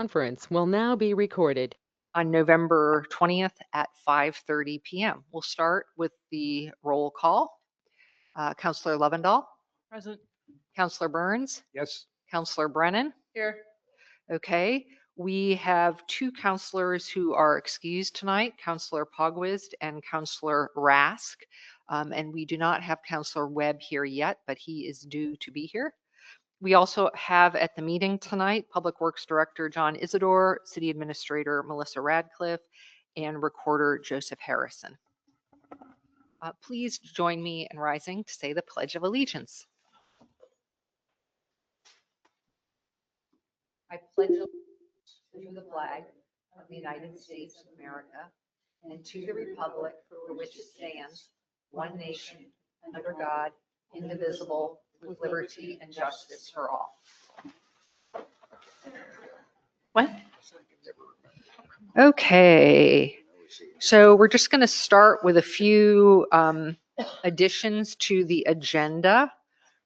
Conference will now be recorded. On November 20th at 5:30 p.m. We'll start with the roll call. Councillor Lovendall. Present. Councillor Burns. Yes. Councillor Brennan. Here. Okay. We have two councillors who are excused tonight, Councillor Pogwizd and Councillor Rask. And we do not have Councillor Webb here yet, but he is due to be here. We also have at the meeting tonight, Public Works Director John Isidore, City Administrator Melissa Radcliffe, and Recorder Joseph Harrison. Please join me in rising to say the Pledge of Allegiance. I pledge allegiance to the flag of the United States of America and to the republic for which it stands, one nation, under God, indivisible, with liberty and justice for all. What? Okay, so we're just going to start with a few additions to the agenda.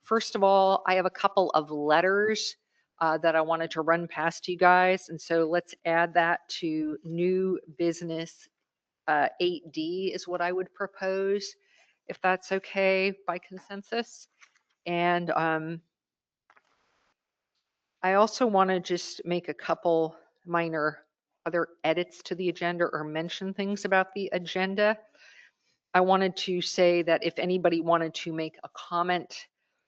First of all, I have a couple of letters that I wanted to run past you guys, and so let's add that to new business 8D is what I would propose, if that's okay by consensus. And I also want to just make a couple minor other edits to the agenda or mention things about the agenda. I wanted to say that if anybody wanted to make a comment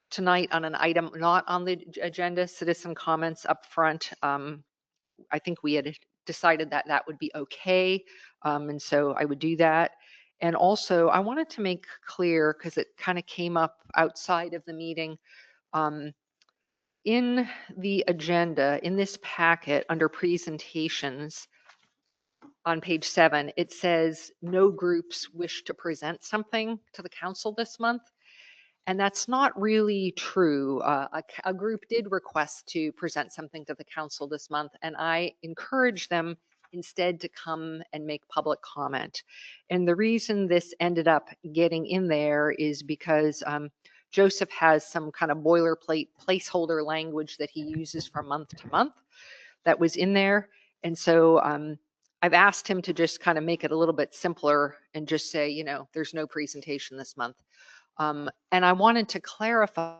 tonight on an item not on the agenda, citizen comments up front, I think we had decided that that would be okay. And so I would do that. And also I wanted to make clear, because it kind of came up outside of the meeting, in the agenda, in this packet under presentations on page 7, it says no groups wish to present something to the council this month. And that's not really true. A group did request to present something to the council this month, and I encouraged them instead to come and make public comment. And the reason this ended up getting in there is because Joseph has some kind of boilerplate placeholder language that he uses from month to month that was in there. And so I've asked him to just kind of make it a little bit simpler and just say, you know, there's no presentation this month. And I wanted to clarify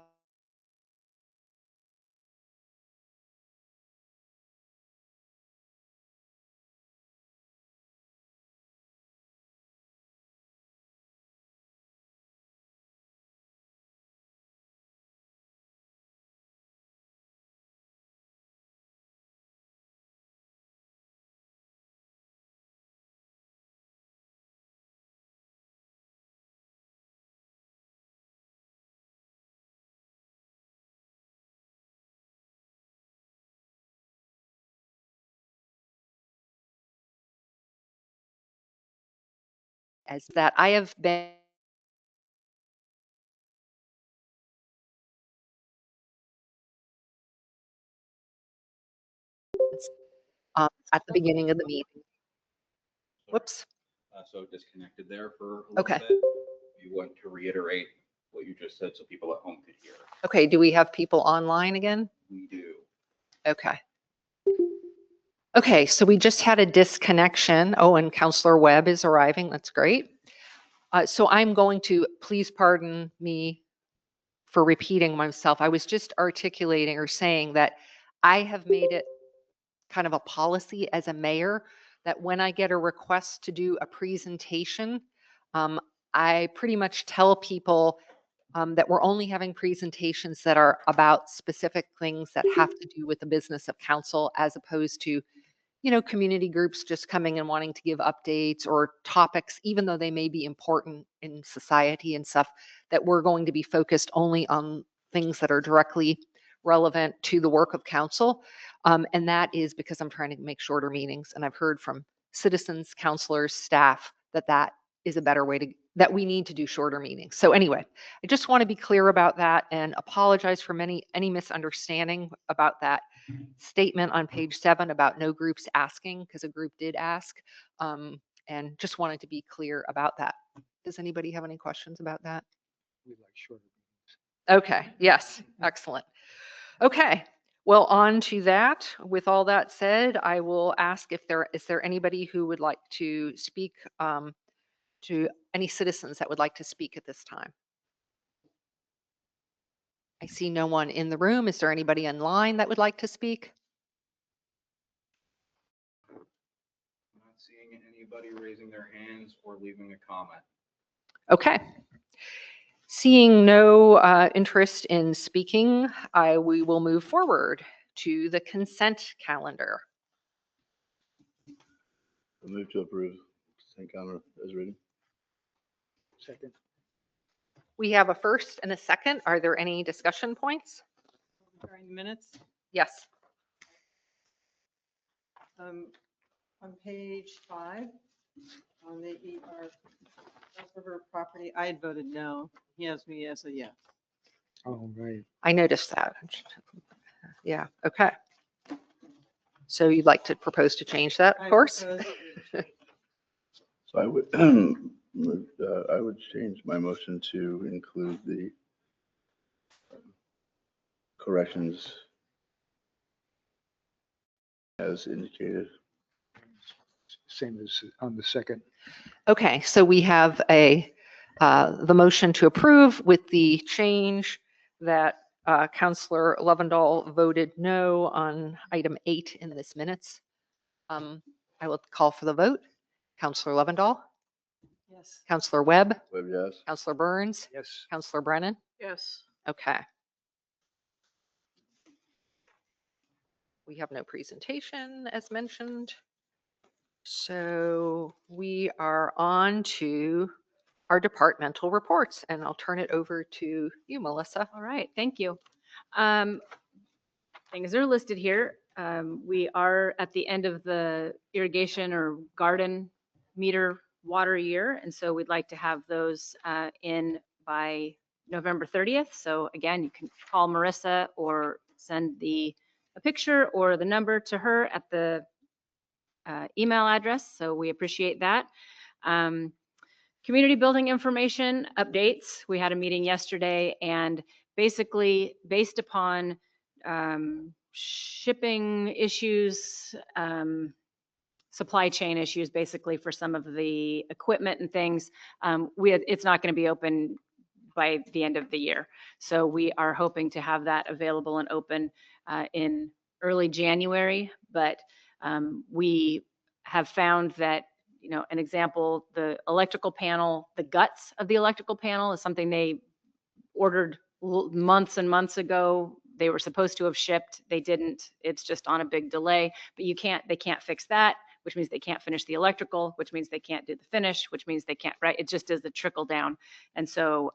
as that I have been at the beginning of the meeting. Whoops. So disconnected there for a little Okay. bit. You want to reiterate what you just said so people at home could hear. Okay, do we have people online again? We do. Okay. Okay, so we just had a disconnection. Oh, and Councillor Webb is arriving. That's great. So I'm going to, please pardon me for repeating myself. I was just articulating or saying that I have made it kind of a policy as a mayor that when I get a request to do a presentation, I pretty much tell people that we're only having presentations that are about specific things that have to do with the business of council, as opposed to, you know, community groups just coming and wanting to give updates or topics, even though they may be important in society and stuff, that we're going to be focused only on things that are directly relevant to the work of council. And that is because I'm trying to make shorter meetings. And I've heard from citizens, councilors, staff, that that is a better way to, that we need to do shorter meetings. So anyway, I just want to be clear about that and apologize for any misunderstanding about that statement on page 7 about no groups asking, because a group did ask, and just wanted to be clear about that. Does anybody have any questions about that? We like shorter meetings. Okay, yes, excellent. Okay, Well, on to that. With all that said, I will ask if is there anybody who would like to speak, to any citizens that would like to speak at this time? I see no one in the room. Is there anybody online that would like to speak? I'm not seeing anybody raising their hands or leaving a comment. Okay. Seeing no interest in speaking, we will move forward to the consent calendar. I move to approve consent calendar as written. Second. We have a first and a second. Are there any discussion points? During the minutes, Yes. on page 5, on the ER River property, I had voted no. He has me as a yes. Oh, right. I noticed that. Yeah, okay. So you'd like to propose to change that, of I course? propose So I would, I would change my motion to include the corrections as indicated. Same as on the second. Okay, so we have the motion to approve with the change that Counselor Lovendall voted no on item 8 in this minutes. I will call for the vote. Counselor Lovendall, yes. Counselor Webb, Webb, yes. Counselor Burns, Yes. Counselor Brennan. Yes. Okay. We have no presentation as mentioned. So we are on to our departmental reports, and I'll turn it over to you, Melissa. All right, thank you. Things are listed here. We are at the end of the irrigation or garden meter water year, and so we'd like to have those in by November 30th. So again, you can call Marissa or send a picture or the number to her at the email address. So we appreciate that. Community building information updates. We had a meeting yesterday, and basically based upon shipping issues, supply chain issues, basically for some of the equipment and things, it's not going to be open by the end of the year. So we are hoping to have that available and open in early January, but we have found that, you know, an example, the electrical panel, the guts of the electrical panel is something they ordered months and months ago. They were supposed to have shipped. They didn't. It's just on a big delay, but they can't fix that, which means they can't finish the electrical, which means they can't do the finish, which means they can't, right? It just is a trickle down. And so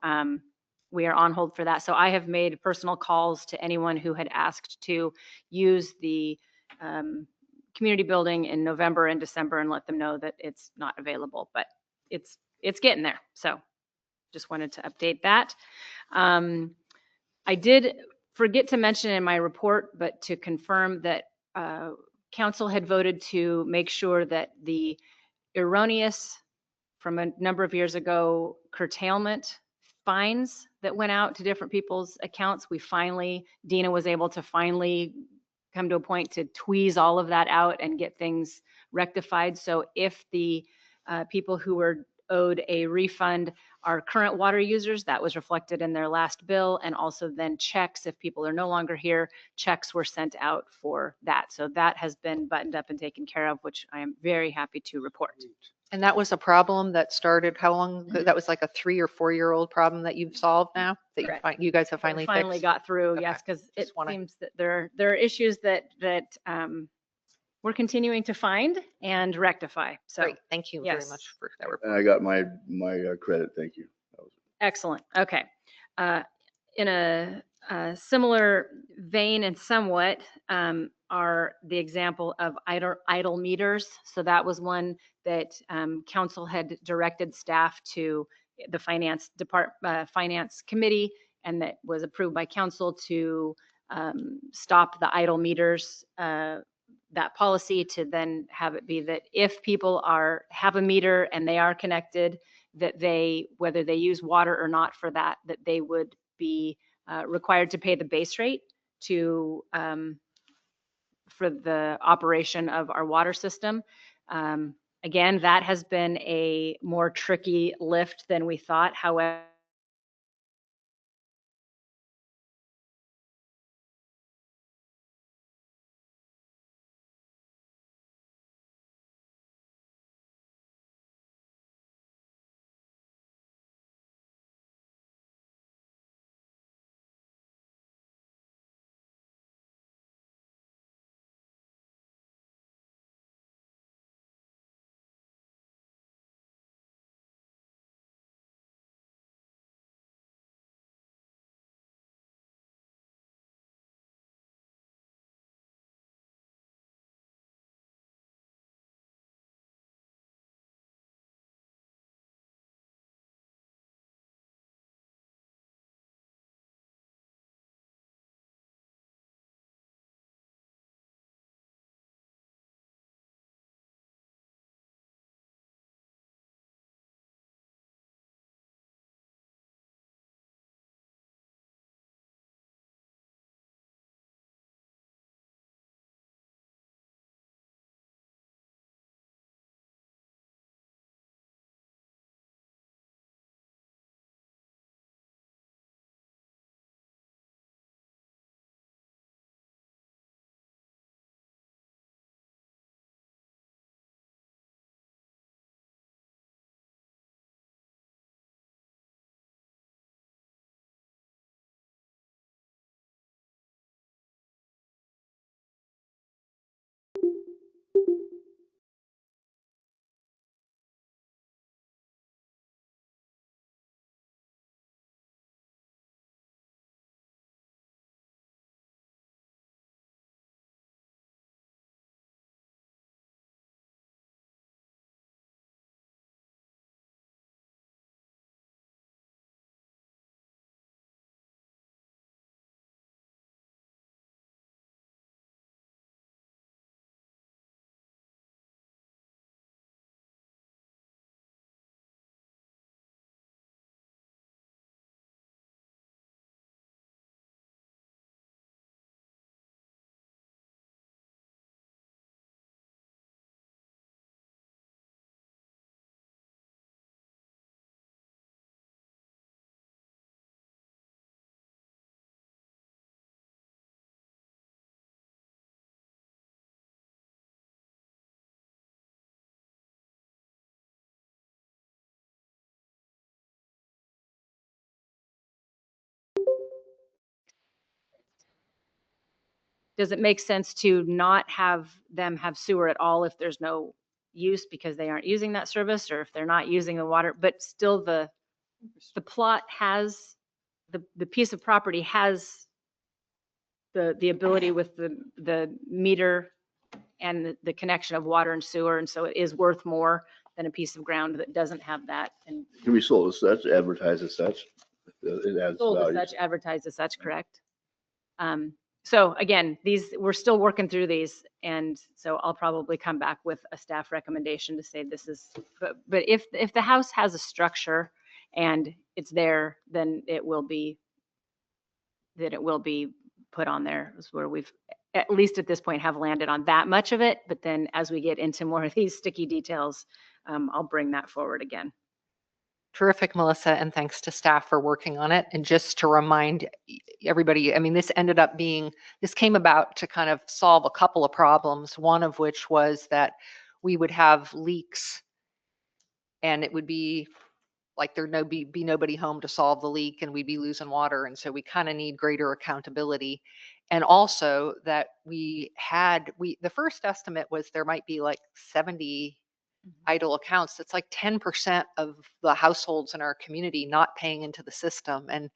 we are on hold for that. So I have made personal calls to anyone who had asked to use the community building in November and December and let them know that it's not available, but it's getting there. So just wanted to update that. I did forget to mention in my report, but to confirm that council had voted to make sure that the erroneous from a number of years ago curtailment fines that went out to different people's accounts, Dina was able to finally come to a point to tweeze all of that out and get things rectified. So if the people who were owed a refund are current water users, that was reflected in their last bill, and also then checks, if people are no longer here, checks were sent out for that. So that has been buttoned up and taken care of, which I am very happy to report. And that was a problem that started how long ago? That was like a 3 or 4 year old problem that you've solved now, that Correct. you guys have finally fixed? Got through, Okay. yes, because it Just wanna- seems that there are issues that we're continuing to find and rectify. So Great, thank you very yes. much for that report. And I got my credit. Thank you. That was- excellent. Okay. In a similar vein and somewhat are the example of idle meters. So that was one that council had directed staff to the finance committee, and that was approved by council to stop the idle meters. That policy to then have it be that if people have a meter and they are connected, that whether they use water or not for that they would be required to pay the base rate to for the operation of our water system. Again, that has been a more tricky lift than we thought. However, does it make sense to not have them have sewer at all if there's no use because they aren't using that service, or if they're not using the water, but still the plot has, the piece of property has the ability with the meter and the connection of water and sewer, and so it is worth more than a piece of ground that doesn't have that, and Can be sold as such, advertised as such. It adds sold as value. such, advertised as such, correct? So again, we're still working through these, and so I'll probably come back with a staff recommendation to say this is, but if the house has a structure and it's there, then it will be put on there. Is where we've, at least at this point, have landed on that much of it, but then as we get into more of these sticky details, I'll bring that forward again. Terrific, Melissa, and thanks to staff for working on it. And just to remind everybody, I mean, this came about to kind of solve a couple of problems, one of which was that we would have leaks and it would be like there'd be nobody home to solve the leak and we'd be losing water. And so we kind of need greater accountability. And also that the first estimate was there might be like 70 idle accounts. That's like 10% of the households in our community not paying into the system. And,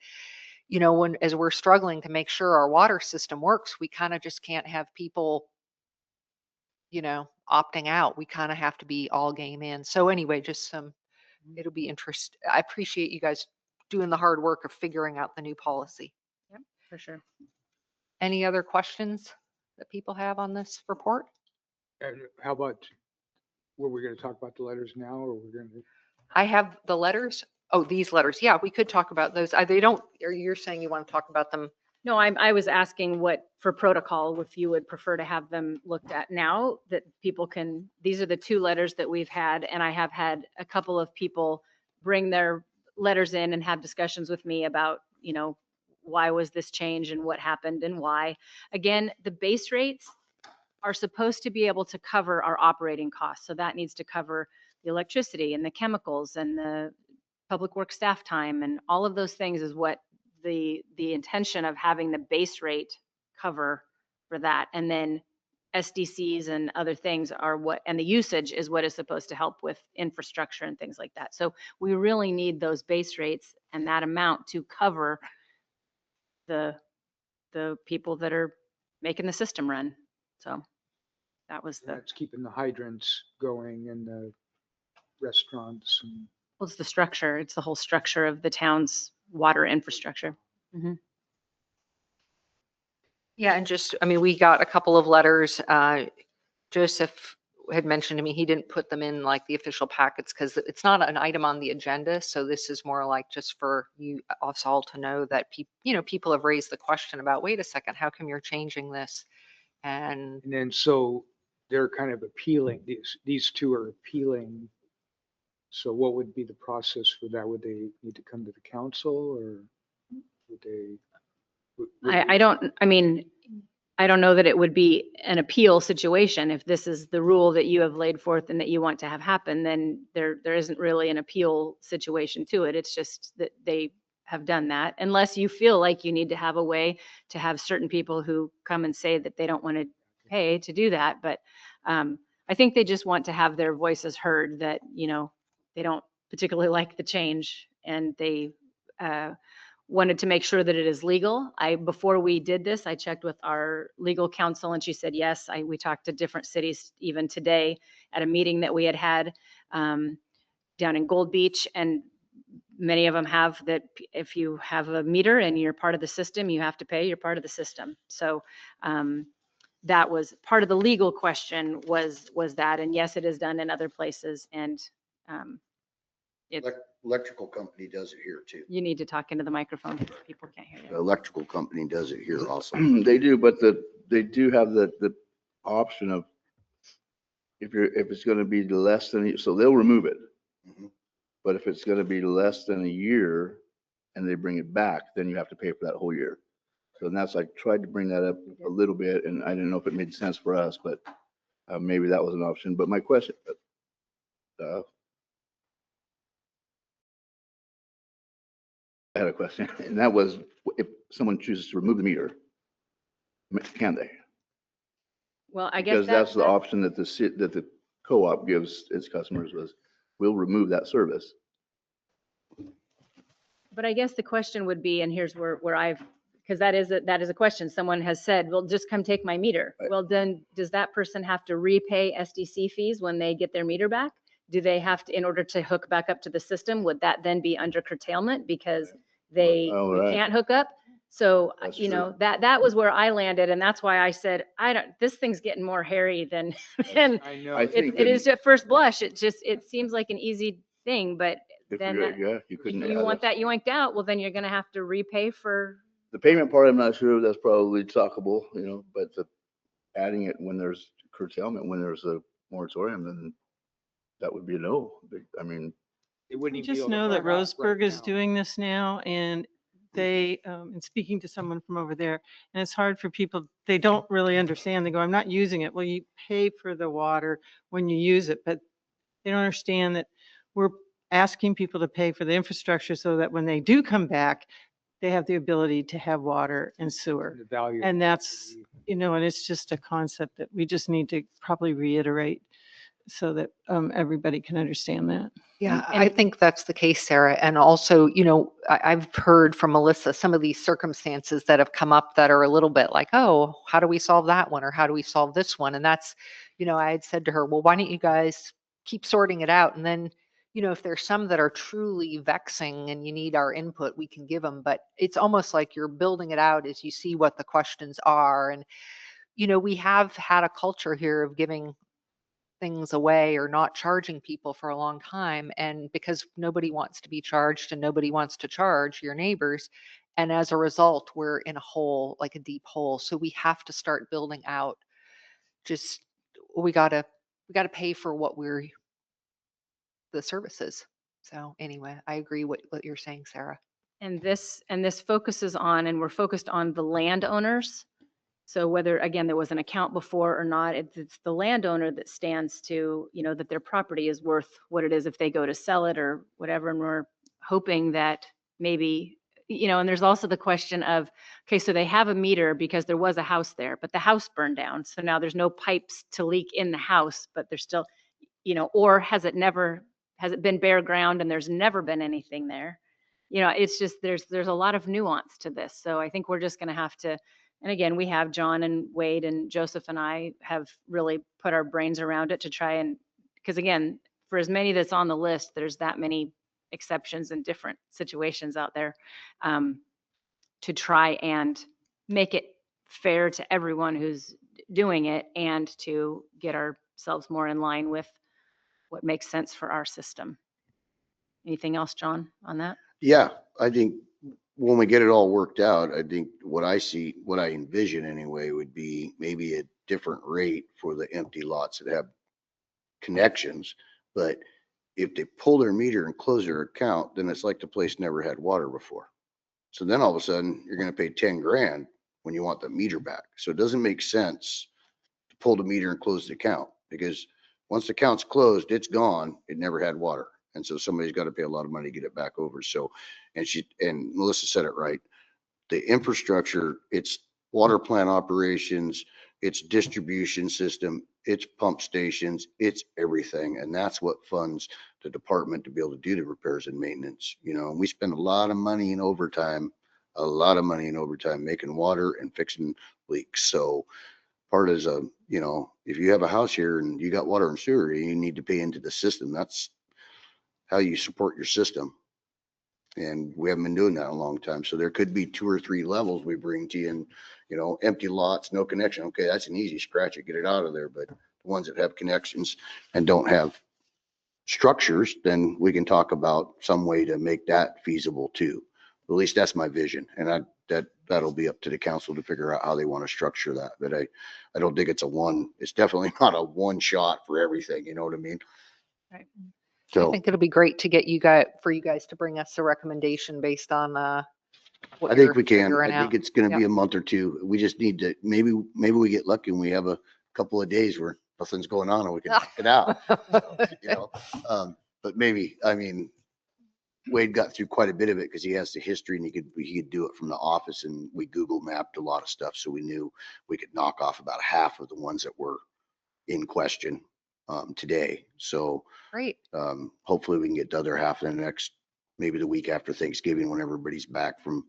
you know, as we're struggling to make sure our water system works, we kind of just can't have people, you know, opting out. We kind of have to be all game in. So anyway, it'll be interesting. I appreciate you guys doing the hard work of figuring out the new policy. Yep, for sure. Any other questions that people have on this report? And how about, were we going to talk about the letters now, or we're going to? I have the letters. Oh, these letters. Yeah, we could talk about those. They don't, or you're saying you want to talk about them No, I was asking what, for protocol, if you would prefer to have them looked at now, that people can, these are the two letters that we've had, and I have had a couple of people bring their letters in and have discussions with me about, why was this change and what happened and why. Again, the base rates are supposed to be able to cover our operating costs. So that needs to cover the electricity and the chemicals and the public works staff time, and all of those things is what the intention of having the base rate cover for that. And then SDCs and other things are what, and the usage is what is supposed to help with infrastructure and things like that. So we really need those base rates and that amount to cover the people that are making the system run. So that was the, That's keeping the hydrants going and the restaurants and. well, it's the structure. It's the whole structure of the town's water infrastructure. Yeah, and just, I mean, we got a couple of letters. Joseph had mentioned to me, he didn't put them in like the official packets because it's not an item on the agenda. So this is more like just for you, us all to know that people have raised the question about, wait a second, how come you're changing this? And And then so they're kind of appealing, these two are appealing. So what would be the process for that? Would they need to come to the council or would they? I don't know that it would be an appeal situation. If this is the rule that you have laid forth and that you want to have happen, then there isn't really an appeal situation to it. It's just that they have done that, unless you feel like you need to have a way to have certain people who come and say that they don't want to pay to do that. But I think they just want to have their voices heard, that, they don't particularly like the change, and they wanted to make sure that it is legal. Before we did this, I checked with our legal counsel and she said, yes. We talked to different cities even today at a meeting that we had down in Gold Beach, and many of them have that. If you have a meter and you're part of the system, you have to pay, you're part of the system. So that was part of the legal question, was that, and yes, it is done in other places. And Electrical company does it here too. you need to talk into the microphone because people can't hear The you. electrical company does it here also. They do, but they do have the option of if it's going to be less than, so they'll remove it. Mhm. But if it's going to be less than a year and they bring it back, then you have to pay for that whole year. So that's, I tried to bring that up a little bit and I didn't know if it made sense for us, but maybe that was an option. But my question, I had a question, and that was if someone chooses to remove the meter, can they? Well, I guess Because that's the option that the co-op gives its customers was, we'll remove that service. but I guess the question would be, and here's where because that is a question. Someone has said, well, just come take my meter. Right. Well, then does that person have to repay SDC fees when they get their meter back? Do they have to, in order to hook back up to the system, would that then be under curtailment because they Oh, right. can't hook up? So, That's that was where I landed. And that's why I said, this thing's getting more hairy than, than I know. I think it is at first blush. It seems like an easy thing, but If then you if couldn't. you want that yoinked out, well, then you're going to have to repay for, The payment part, I'm not sure, that's probably talkable, but adding it when there's curtailment, when there's a moratorium, then that would be a no. I mean, They wouldn't I even be just able to know that hook up right Roseburg is now. doing this now, and they, and speaking to someone from over there, and it's hard for people, they don't really understand. They go, I'm not using it. Well, you pay for the water when you use it, but they don't understand that we're asking people to pay for the infrastructure so that when they do come back, they have the ability to have water and sewer. The value. And that's, and it's just a concept that we just need to probably reiterate so that everybody can understand that. yeah, And- I think that's the case, Sarah. And also, I've heard from Melissa some of these circumstances that have come up that are a little bit like, oh, how do we solve that one? Or how do we solve this one? And that's, I had said to her, well, why don't you guys keep sorting it out? And then, if there's some that are truly vexing and you need our input, we can give them. But it's almost like you're building it out as you see what the questions are. And, we have had a culture here of giving things away or not charging people for a long time. And because nobody wants to be charged and nobody wants to charge your neighbors. And as a result, we're in a hole, like a deep hole. So we have to start building out. Just, we gotta pay for what the services. So anyway, I agree what you're saying, Sarah. And this focuses on, and we're focused on the landowners. So whether, again, there was an account before or not, it's the landowner that stands to, that their property is worth what it is if they go to sell it or whatever. And we're hoping that maybe, and there's also the question of, okay, so they have a meter because there was a house there, but the house burned down. So now there's no pipes to leak in the house, but there's still, or has it been bare ground and there's never been anything there? It's just, there's a lot of nuance to this. So I think we're just going to have to, and again, we have John and Wade and Joseph and I have really put our brains around it to try and, because again, for as many that's on the list, there's that many exceptions and different situations out there, to try and make it fair to everyone who's doing it and to get ourselves more in line with what makes sense for our system. Anything else, John, on that? Yeah, I think when we get it all worked out, I think what I envision anyway, would be maybe a different rate for the empty lots that have connections. But if they pull their meter and close their account, then it's like the place never had water before. So then all of a sudden you're going to pay 10 grand when you want the meter back. So it doesn't make sense to pull the meter and close the account, because once the account's closed, it's gone. It never had water. And so somebody's got to pay a lot of money to get it back over. So, and Melissa said it right. The infrastructure, it's water plant operations, it's distribution system, it's pump stations, it's everything. And that's what funds the department to be able to do the repairs and maintenance. And we spend a lot of money in overtime making water and fixing leaks. So part is if you have a house here and you got water and sewer, you need to pay into the system. That's how you support your system. And we haven't been doing that in a long time. So there could be 2 or 3 levels we bring to you, and empty lots, no connection. Okay, that's an easy scratch it, get it out of there. But the ones that have connections and don't have structures, then we can talk about some way to make that feasible too. At least that's my vision. And that'll be up to the council to figure out how they want to structure that. But I don't think it's definitely not a one shot for everything. You know what I mean? Right. I So think it'll be great to get for you guys to bring us a recommendation based on what I you're think we can. figuring I think out. it's going to Yep. be a month or two. We just need to, maybe we get lucky and we have a couple of days where nothing's going on and we can knock it out. But maybe, Wade got through quite a bit of it because he has the history and he could do it from the office, and we Google mapped a lot of stuff. So we knew we could knock off about half of the ones that were in question today. So Great. hopefully we can get the other half in the next, maybe the week after Thanksgiving, when everybody's back from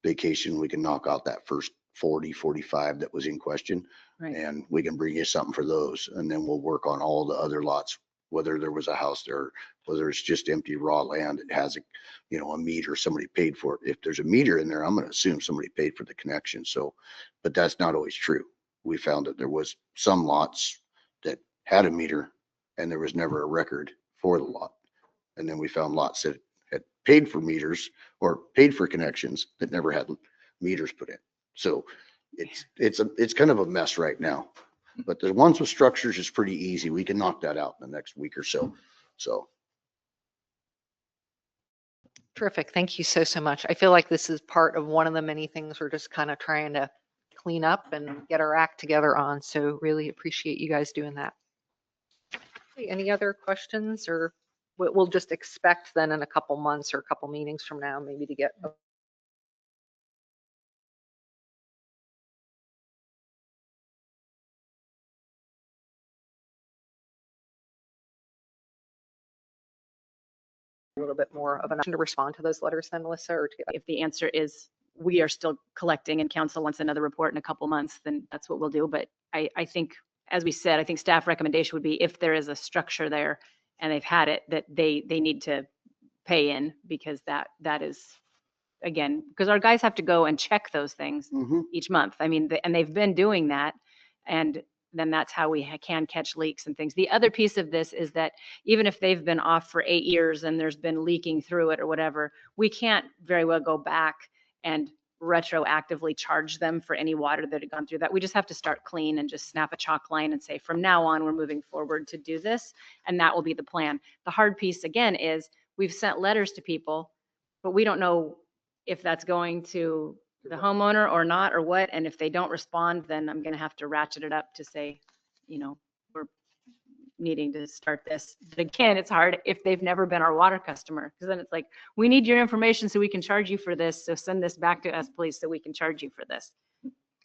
vacation. We can knock out that first 40, 45 that was in question. Right. And we can bring you something for those. And then we'll work on all the other lots, whether there was a house there, whether it's just empty raw land that has a meter, somebody paid for it. If there's a meter in there, I'm going to assume somebody paid for the connection. So, but that's not always true. We found that there was some lots that had a meter and there was never a record for the lot. And then we found lots that had paid for meters or paid for connections that never had meters put in. So it's kind of a mess right now. But the ones with structures is pretty easy. We can knock that out in the next week or so. So Terrific. Thank you so much. I feel like this is part of one of the many things we're just kind of trying to clean up and get our act together on. So really appreciate you guys doing that. Okay, any other questions, or we'll just expect then in a couple months or a couple meetings from now, maybe to get a little bit more of an option to respond to those letters then, Melissa, or to get If the answer is we are still collecting and council wants another report in a couple months, then that's what we'll do. But I think, as we said, I think staff recommendation would be if there is a structure there and they've had it, that they need to pay in, because that is, again, because our guys have to go and check those things each month. I mean, and they've been doing that. And then that's how we can catch leaks and things. The other piece of this is that even if they've been off for 8 years and there's been leaking through it or whatever, we can't very well go back and retroactively charge them for any water that had gone through that. We just have to start clean and just snap a chalk line and say, from now on, we're moving forward to do this. And that will be the plan. The hard piece again is we've sent letters to people, but we don't know if that's going to the homeowner or not or what. And if they don't respond, then I'm going to have to ratchet it up to say, you know, we're needing to start this. But again, it's hard if they've never been our water customer, because then it's like, we need your information so we can charge you for this. So send this back to us, please, so we can charge you for this.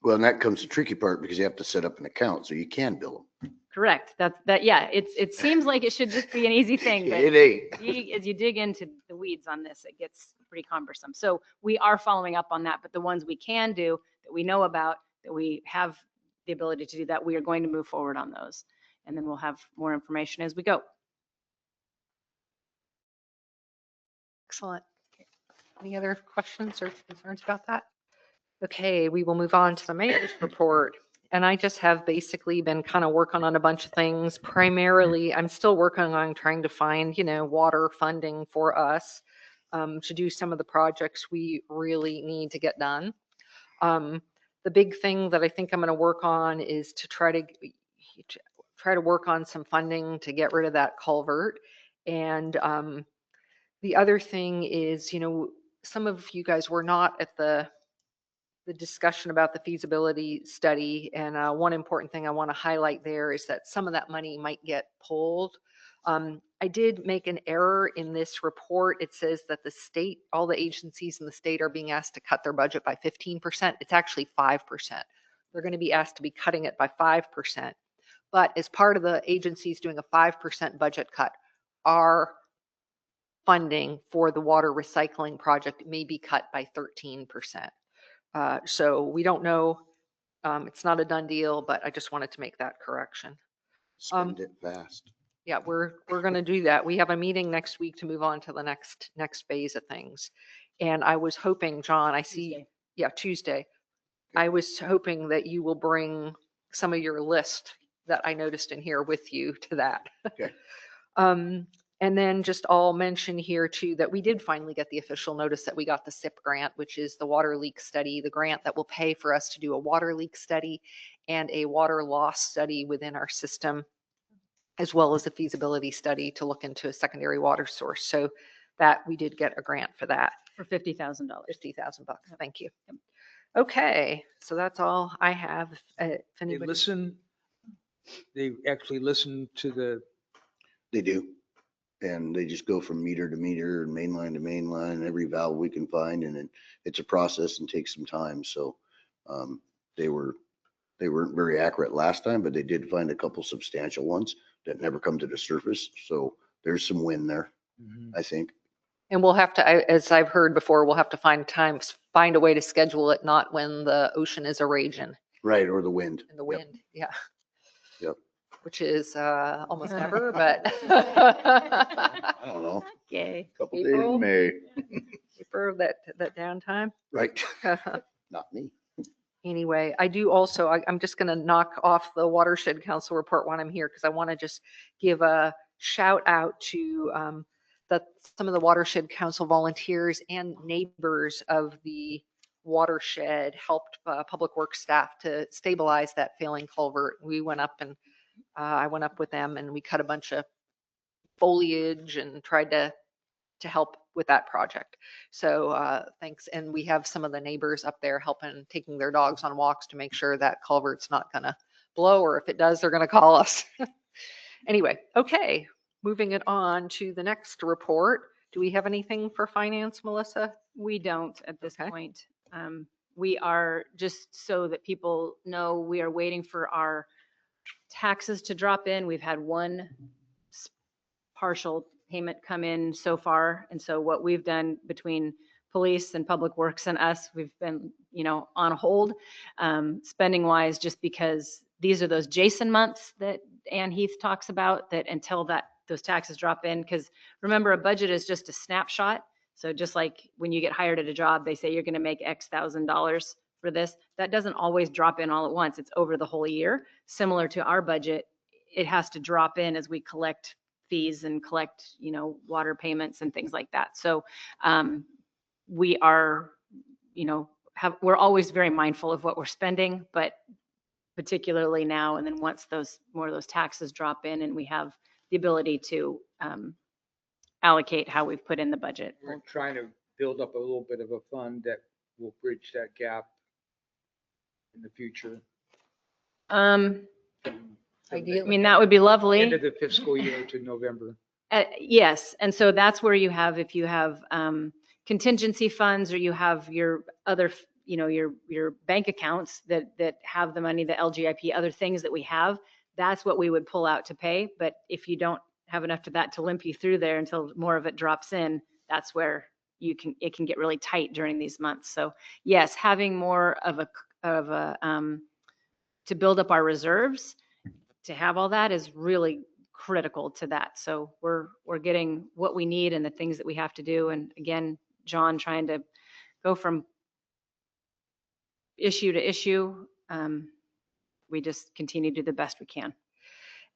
Well, and that comes the tricky part because you have to set up an account so you can bill Correct. Yeah, it seems like it should just be an easy thing, them. but It ain't. as you dig into the weeds on this, it gets pretty cumbersome. So we are following up on that, but the ones we can do, that we know about, that we have the ability to do that, we are going to move forward on those. And then we'll have more information as we go. Excellent. Any other questions or concerns about that? Okay, we will move on to the mayor's report. And I just have basically been kind of working on a bunch of things. Primarily, I'm still working on trying to find, water funding for us to do some of the projects we really need to get done. The big thing that I think I'm going to work on is to try to work on some funding to get rid of that culvert. And the other thing is, some of you guys were not at the discussion about the feasibility study. And one important thing I want to highlight there is that some of that money might get pulled. I did make an error in this report. It says that the state, all the agencies in the state are being asked to cut their budget by 15%. It's actually 5%. They're going to be asked to be cutting it by 5%. But as part of the agencies doing a 5% budget cut, our funding for the water recycling project may be cut by 13%. So we don't know. It's not a done deal, but I just wanted to make that correction. Spend it fast. Yeah, we're going to do that. We have a meeting next week to move on to the next phase of things. And I was hoping, John, Tuesday. Tuesday. I was hoping that you will bring some of your list that I noticed in here with you to that. Okay. And then just I'll mention here too, that we did finally get the official notice that we got the SIP grant, which is the water leak study, the grant that will pay for us to do a water leak study and a water loss study within our system, as well as a feasibility study to look into a secondary water source. So that we did get a grant for that. For $50,000. $50,000. Thank you. Okay, so that's all I have. If They anybody, they actually listen to They do. And they just go from meter to meter and main line to main line, every valve we can find. And it's a process and takes some time. So they weren't very accurate last time, but they did find a couple substantial ones that never come to the surface. So there's some win there, I think. and we'll have to, as I've heard before, we'll have to find a way to schedule it, not when the ocean is a raging Right, or the wind. and the Yep. wind. Yeah. Yep. Which is almost never, but. I don't know. Yay. Couple days April? in May. For that downtime. Right. Not me. Anyway, I do also, I'm just going to knock off the Watershed Council report when I'm here, because I want to just give a shout out to some of the Watershed Council volunteers and neighbors of the watershed helped public works staff to stabilize that failing culvert. We went up and I went up with them and we cut a bunch of foliage and tried to help with that project. So thanks. And we have some of the neighbors up there helping, taking their dogs on walks to make sure that culvert's not gonna blow, or if it does, they're gonna call us. Anyway, okay, moving it on to the next report. Do we have anything for finance, Melissa? We don't at this Okay. point. We are, just so that people know, we are waiting for our taxes to drop in. We've had one partial payment come in so far. And so what we've done between police and public works and us, we've been, on hold, spending wise, just because these are those Jason months that Ann Heath talks about, that until those taxes drop in, because remember, a budget is just a snapshot. So just like when you get hired at a job, they say you're going to make X $1,000 for this. That doesn't always drop in all at once. It's over the whole year. Similar to our budget, it has to drop in as we collect fees and collect, water payments and things like that. So we are we're always very mindful of what we're spending, but particularly now, and then once more of those taxes drop in and we have the ability to allocate how we've put in the budget. We're trying to build up a little bit of a fund that will bridge that gap in the future. I Ideally. mean, that would be lovely. End of the fiscal year to November. Yes, and so that's where you have, if you have contingency funds or you have your other, your bank accounts that have the money, the LGIP, other things that we have, that's what we would pull out to pay. But if you don't have enough of that to limp you through there until more of it drops in, that's where it can get really tight during these months. So yes, having more of a to build up our reserves, to have all that is really critical to that. So we're getting what we need and the things that we have to do. And again, John trying to go from issue to issue. We just continue to do the best we can.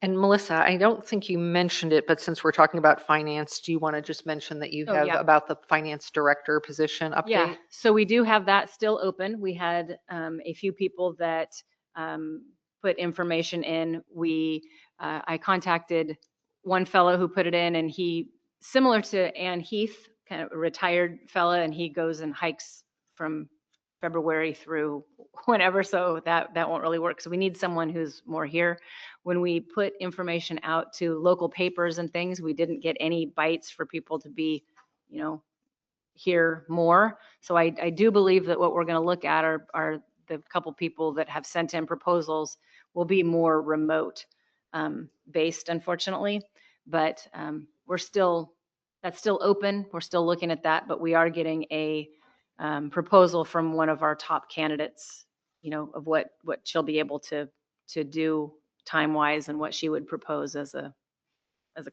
And Melissa, I don't think you mentioned it, but since we're talking about finance, do you want to just mention that you Oh, have yeah. about the finance director position update? Yeah, so we do have that still open. We had a few people that put information in. I contacted one fellow who put it in, and he, similar to Ann Heath, kind of a retired fella, and he goes and hikes from February through whenever, so that won't really work. So we need someone who's more here. When we put information out to local papers and things, we didn't get any bites for people to be, hear more. So I do believe that what we're going to look at are the couple people that have sent in proposals will be more remote based, unfortunately. But that's still open. We're still looking at that, but we are getting a proposal from one of our top candidates, of what she'll be able to do time-wise and what she would propose as a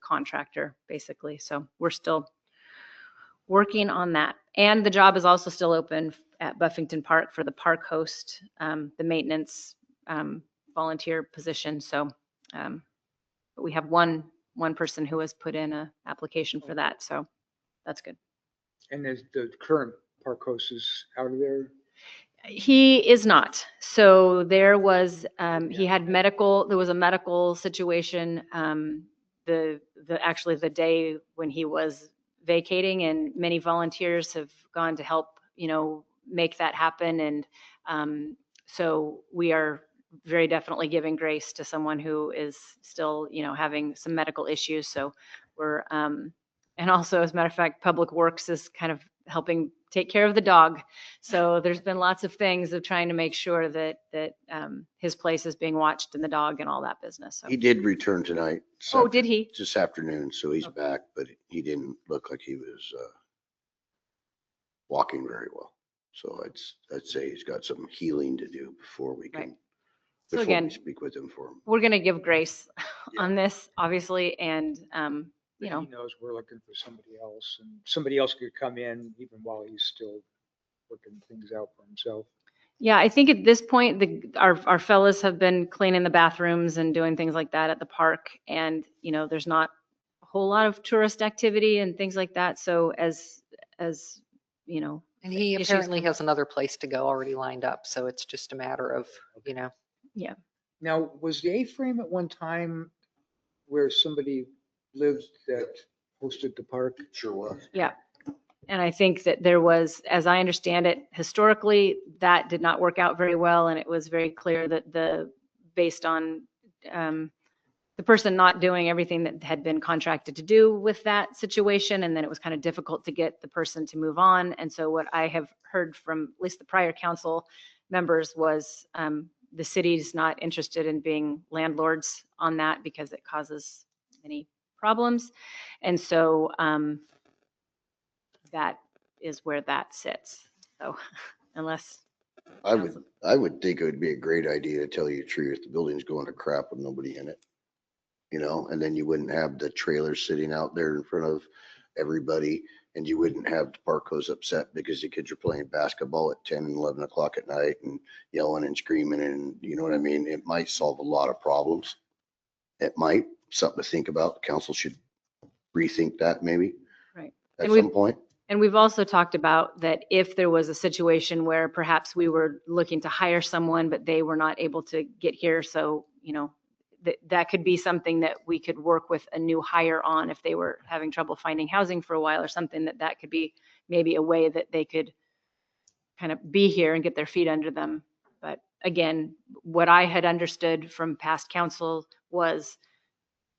contractor, basically. So we're still working on that. And the job is also still open at Buffington Park for the park host, the maintenance volunteer position. So but we have one person who has put in an application for that. So that's good. And there's the current park host is out of there. He is not. So there was, he had there was a medical situation, actually the day when he was vacating, and many volunteers have gone to help, make that happen. And so we are very definitely giving grace to someone who is still, having some medical issues. So we're, and also, as a matter of fact, Public Works is kind of helping take care of the dog. So there's been lots of things of trying to make sure that his place is being watched and the dog and all that business. So. He did return tonight. Oh, did he? This afternoon, so he's Okay. back, but he didn't look like he was walking very well. So I'd say he's got some healing to do before we Right. can, So before we again, speak with him for him. we're going to give grace Yeah. on this, obviously, and He knows we're looking for somebody else, and somebody else could come in even while he's still working things out for himself. yeah, I think at this point, our fellas have been cleaning the bathrooms and doing things like that at the park. And, there's not a whole lot of tourist activity and things like that. So as And he issues apparently come has another place to go already lined up. So it's just a matter of, Now, was the A-frame at one time where somebody lived that hosted the park? Sure was. And I think that there was, as I understand it, historically, that did not work out very well. And it was very clear that based on the person not doing everything that had been contracted to do with that situation. And then it was kind of difficult to get the person to move on. And so what I have heard from at least the prior council members was the city's not interested in being landlords on that because it causes many problems. And so that is where that sits. So unless, I would think it would be a great idea, to tell you the truth. The building's going to crap with nobody in it. And then you wouldn't have the trailer sitting out there in front of everybody, and you wouldn't have the park host upset because the kids are playing basketball at 10 and 11 o'clock at night and yelling and screaming, and you know what I mean? It might solve a lot of problems. It might, something to think about. The council should rethink that maybe. Right. At And some point. And we've also talked about that if there was a situation where perhaps we were looking to hire someone, but they were not able to get here, so, that could be something that we could work with a new hire on if they were having trouble finding housing for a while or something, that could be maybe a way that they could kind of be here and get their feet under them. But again, what I had understood from past council was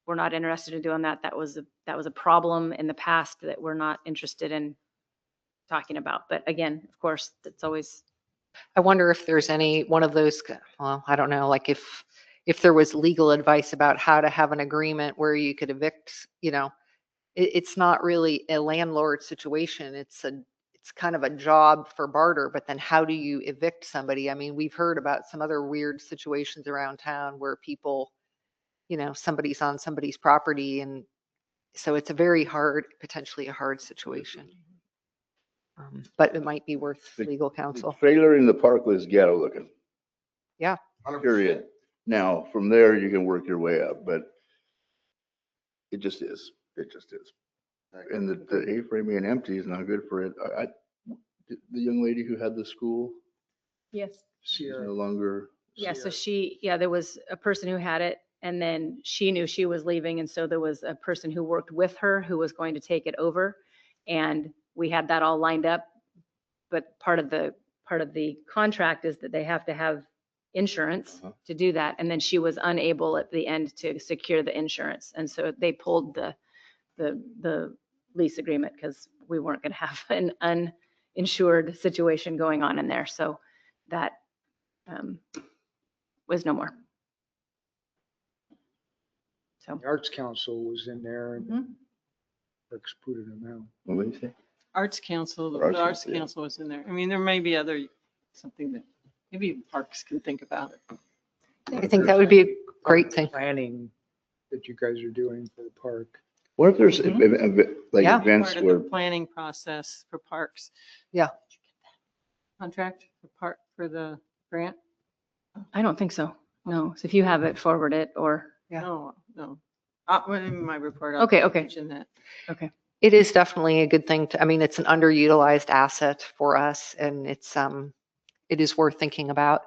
we're not interested in doing that. That was a problem in the past that we're not interested in talking about. But again, of course, it's always, I wonder if there's any one of those, well, I don't know, like if there was legal advice about how to have an agreement where you could evict, it's not really a landlord situation. It's kind of a job for barter, but then how do you evict somebody? I mean, we've heard about some other weird situations around town where people, somebody's on somebody's property, and so it's a very hard, potentially a hard situation. But it might be worth The- legal The counsel. trailer in the park was ghetto looking. Yeah. 100%. Period. Now, from there, you can work your way up, but it just is. It just is. And the A-frame being empty is not good for it. The young lady who had the school yes. is no Sierra, longer, Yeah, so Sierra. there was a person who had it, and then she knew she was leaving, and so there was a person who worked with her who was going to take it over. And we had that all lined up, but part of the contract is that they have to have insurance Uh-huh. to do that, and then she was unable at the end to secure the insurance, and so they pulled the lease agreement because we weren't going to have an uninsured situation going on in there, so that was no more. So, The Arts Council was in there and Mhm. Parks booted them out. what did you say? Arts Council, the Arts Arts Council, yeah. Council was in there. I mean, there may be something that maybe parks can think about it. I think that would be a great thing. Planning that you guys are doing for the park. What if there's like Yeah. events Part of where, the planning process for parks. Yeah. Contract for the grant? I don't think so. No. So if you have it, forward it or, Yeah. No. When in my report, I'll Okay, okay. mention that. It is definitely a good thing I mean, it's an underutilized asset for us, and it is worth thinking about.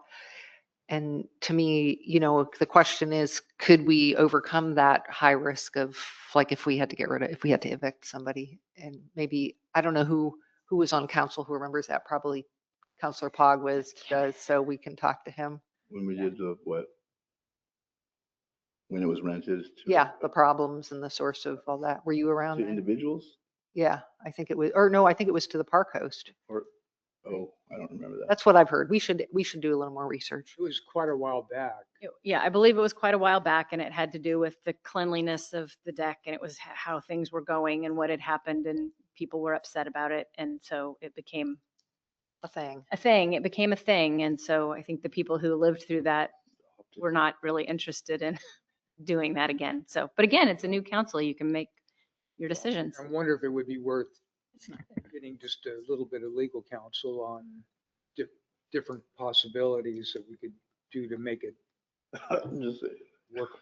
And to me, the question is, could we overcome that high risk of, like, if we had to evict somebody? And maybe, I don't know who was on council who remembers that, probably Counselor Pog does, so we can talk to him. when we did the what? When it was rented to? Yeah, the problems and the source of all that. Were you around To then? individuals? Yeah, I think it was, or no, I think it was to the park host. Or, oh, I don't remember that. That's what I've heard. We should do a little more research. It was quite a while back. yeah, I believe it was quite a while back, and it had to do with the cleanliness of the deck, and it was how things were going and what had happened, and people were upset about it. And so it became A thing. a thing. It became a thing. And so I think the people who lived through that were not really interested in doing that again. So, but again, it's a new council. You can make your decisions. I wonder if it would be worth It's not getting just a little bit of legal counsel on different possibilities that we could do to make it Just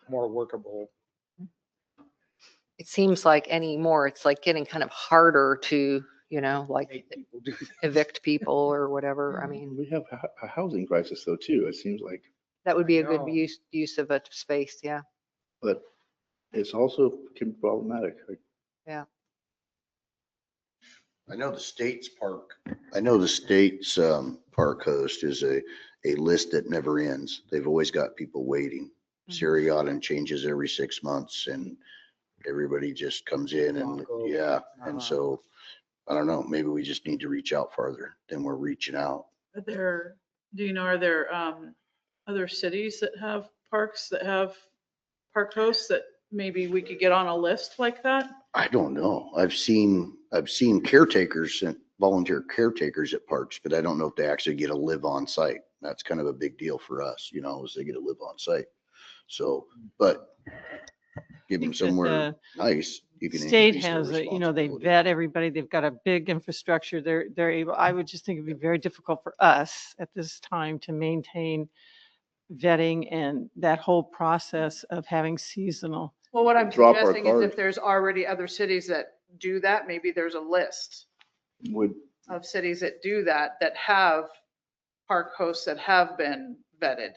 more workable. It seems like anymore, it's like getting kind of harder to, like Make people do that. evict people or whatever. I mean, We have a housing crisis though, too. It seems like, that would be a good know. use of a space. Yeah. but it's also can be problematic. Like, I know the state's park host is a list that never ends. They've always got people waiting. Seriatim changes every 6 months and everybody just comes in and, Bronco. yeah. Uh-huh. And so, I don't know, maybe we just need to reach out farther than we're reaching out. Are there other cities that have parks that have park hosts that maybe we could get on a list like that? I don't know. I've seen caretakers and volunteer caretakers at parks, but I don't know if they actually get to live on site. That's kind of a big deal for us, is they get to live on site. So, but give them think that somewhere nice. You The can state increase their has, they responsibility. vet everybody. They've got a big infrastructure. They're able, I would just think it'd be very difficult for us at this time to maintain vetting and that whole process of having seasonal. Well, what I'm Drop our suggesting is card. if there's already other cities that do that, maybe there's a list Would, of cities that do that, that have park hosts that have been vetted.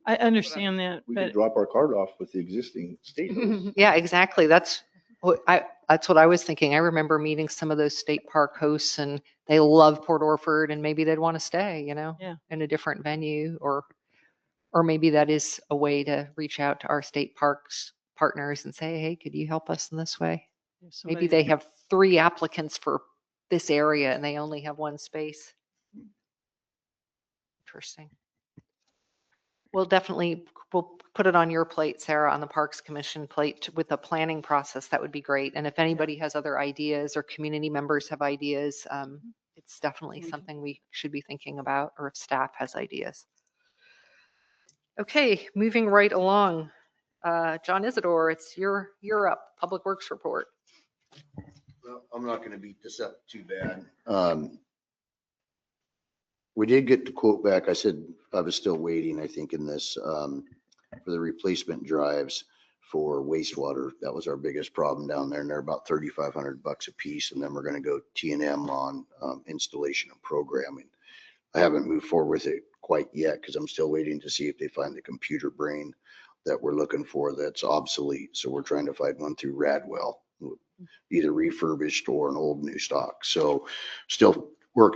I understand that, we but could drop our card off with the existing state hosts. Yeah, exactly. That's what I was thinking. I remember meeting some of those state park hosts and they love Port Orford and maybe they'd want to stay, Yeah. in a different venue or maybe that is a way to reach out to our state parks partners and say, hey, could you help us in this way? if Maybe somebody- they have 3 applicants for this area and they only have 1 space. Interesting. We'll put it on your plate, Sarah, on the Parks Commission plate with the planning process. That would be great. And if anybody has other ideas or community members have ideas, it's definitely We can- something we should be thinking about, or if staff has ideas. Okay, moving right along. John Isidore, you're up. Public Works report. Well, I'm not gonna beat this up too bad. We did get the quote back. I said I was still waiting, I think, in this, for the replacement drives for wastewater. That was our biggest problem down there, and they're about $3,500 a piece. And then we're gonna go T&M on installation and programming. I haven't moved forward with it quite yet because I'm still waiting to see if they find the computer brain that we're looking for that's obsolete. So we're trying to find one through Radwell, either refurbished or an old new stock. So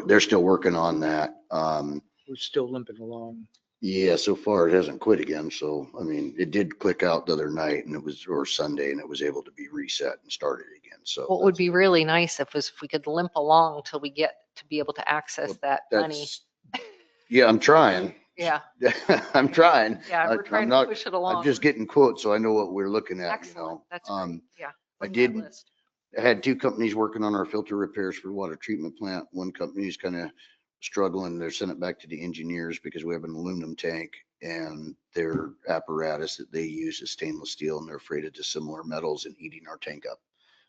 they're still working on that. We're still limping along. Yeah, so far it hasn't quit again. So, I mean, it did click out the other night or Sunday, and it was able to be reset and started again. So What would be really nice if we could limp along till we get to be able to access Well, that money. yeah, I'm trying. Yeah, I'm trying. yeah, we're I'm trying to not- push it along. I'm just getting quotes, so I know what we're looking at, Excellent. That's Um, great. Yeah. I bring that did- list. I had 2 companies working on our filter repairs for water treatment plant. One company's kind of struggling. They're sending it back to the engineers because we have an aluminum tank and their apparatus that they use is stainless steel and they're afraid of dissimilar metals and eating our tank up.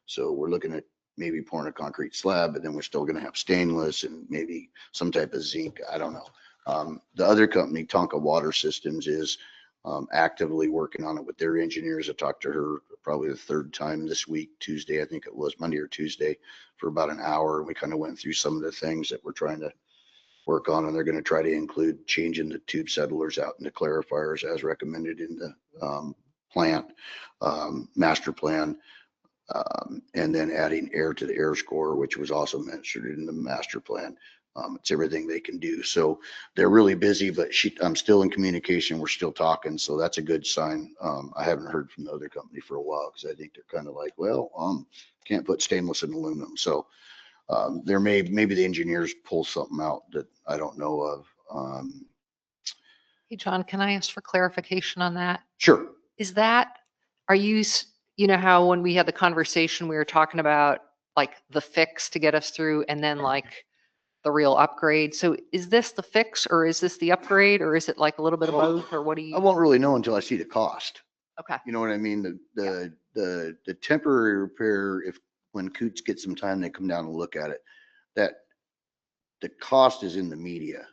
So we're looking at maybe pouring a concrete slab, but then we're still going to have stainless and maybe some type of zinc. I don't know. The other company, Tonka Water Systems, is actively working on it with their engineers. I talked to her probably the 3rd time this week, Tuesday, I think it was Monday or Tuesday, for about an hour. And we kind of went through some of the things that we're trying to work on, and they're going to try to include changing the tube settlers out into clarifiers as recommended in the plant master plan. And then adding air to the air score, which was also mentioned in the master plan. It's everything they can do. So they're really busy, but I'm still in communication. We're still talking. So that's a good sign. I haven't heard from the other company for a while because I think they're kind of like, well, can't put stainless and aluminum. So maybe the engineers pull something out that I don't know of. Hey, John, can I ask for clarification on that? Sure. Are you, you know how when we had the conversation, we were talking about like the fix to get us through and then like the real upgrade. So is this the fix or is this the upgrade or is it like a little bit of Well, both or what do I you? won't really know until I see the cost. Okay. You know what I mean? The temporary repair, when Coots get some time, they come down and look at it, that the cost is in the media.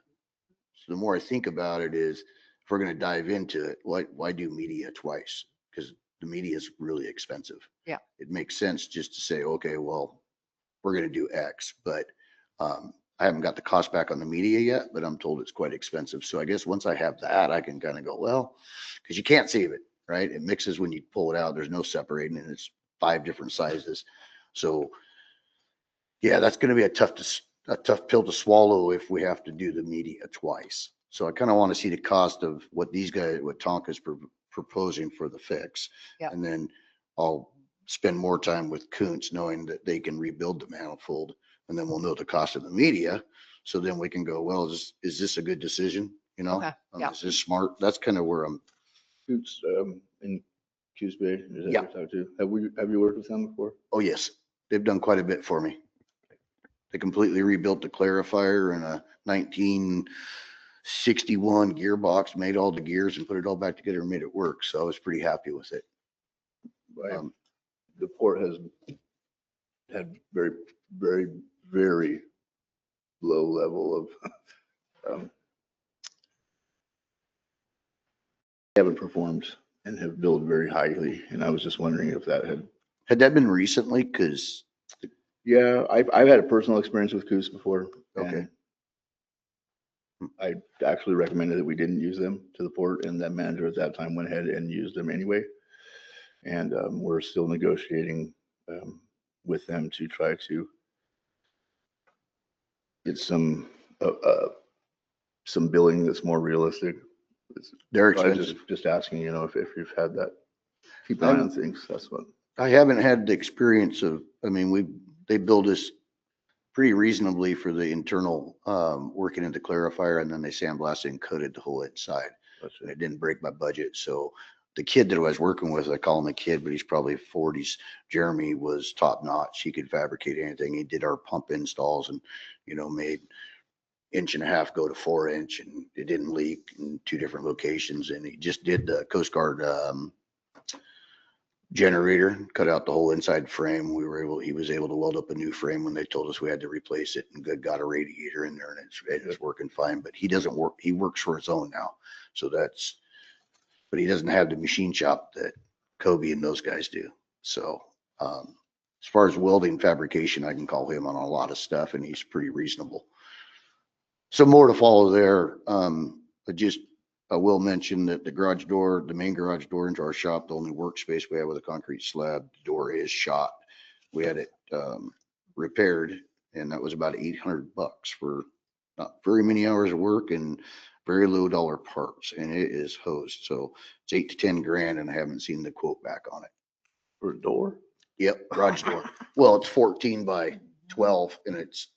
So the more I think about it is, if we're going to dive into it, why do media twice? Because the media is really expensive. Yeah. It makes sense just to say, okay, well, we're going to do X, but I haven't got the cost back on the media yet, but I'm told it's quite expensive. So I guess once I have that, I can kind of go, well, because you can't save it, right? It mixes when you pull it out. There's no separating and it's 5 different sizes. So yeah, that's going to be a tough pill to swallow if we have to do the media twice. So I kind of want to see the cost of what Tonka's proposing for the fix. Yeah. And then I'll spend more time with Kuntz knowing that they can rebuild the manifold, and then we'll know the cost of the media. So then we can go, well, is this a good decision? You know, Okay, yeah. is this smart? That's kind of where I'm. Coots, in Coos Bay, is that Yeah. what you're talking to? Have you worked with them before? Oh, yes. They've done quite a bit for me. They completely rebuilt the clarifier in a 1961 gearbox, made all the gears and put it all back together and made it work. So I was pretty happy with it. Right. The port has had very, very, very low level of, haven't performed and have billed very highly. And I was just wondering if that had, Had that been recently? Because Yeah, I've had a personal experience with Coos before. Okay. and I actually recommended that we didn't use them to the port, and that manager at that time went ahead and used them anyway. And we're still negotiating with them to try to get some billing that's more realistic. They're So I was expensive. just asking, if you've had that, keep an eye on things, that's what. I haven't had the experience of, I mean, they build us pretty reasonably for the internal, working into clarifier, and then they sandblasted and coated the whole inside. And it didn't break my budget. So the kid that I was working with, I call him a kid, but he's probably 40s. Jeremy was top notch. He could fabricate anything. He did our pump installs and, made 1.5 inch go to 4 inch, and it didn't leak in 2 different locations. And he just did the Coast Guard, generator, cut out the whole inside frame. He was able to weld up a new frame when they told us we had to replace it, and got a radiator in there, and it's working fine. But he doesn't work, he works for his own now. So but he doesn't have the machine shop that Kobe and those guys do. So, as far as welding fabrication, I can call him on a lot of stuff, and he's pretty reasonable. So more to follow there. I will mention that the main garage door into our shop, the only workspace we have with a concrete slab, the door is shot. We had it repaired, and that was about $800 for not very many hours of work and very low dollar parts, and it is hosed. So it's 8 to 10 grand, and I haven't seen the quote back on it. For a door? Yep, garage door. Well, it's 14 by 12, and it's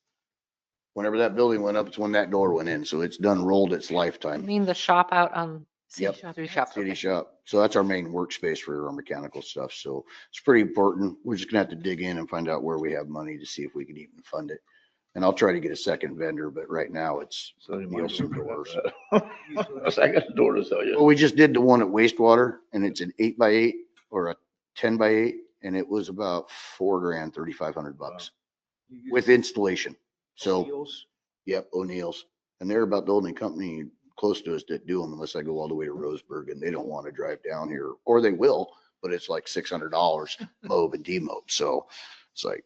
whenever that building went up, it's when that door went in. So it's done rolled its I lifetime. mean, the shop out on Yep. City Shop. City shop. So that's our main workspace for our mechanical stuff. So it's pretty important. We're just gonna have to dig in and find out where we have money to see if we can even fund it. And I'll try to get a second vendor, but right now it's So you might Nielsen as well doors. have that. I got a door to sell Well, you. we just did the one at wastewater, and it's an 8x8 or a 10x8, and it was about $4 grand, $3,500 with installation. So, yep, O'Neill's. And they're about the only company close to us that do them, unless I go all the way to Roseburg, and they don't want to drive down here, or they will, but it's like $600 mob and demob. So it's like,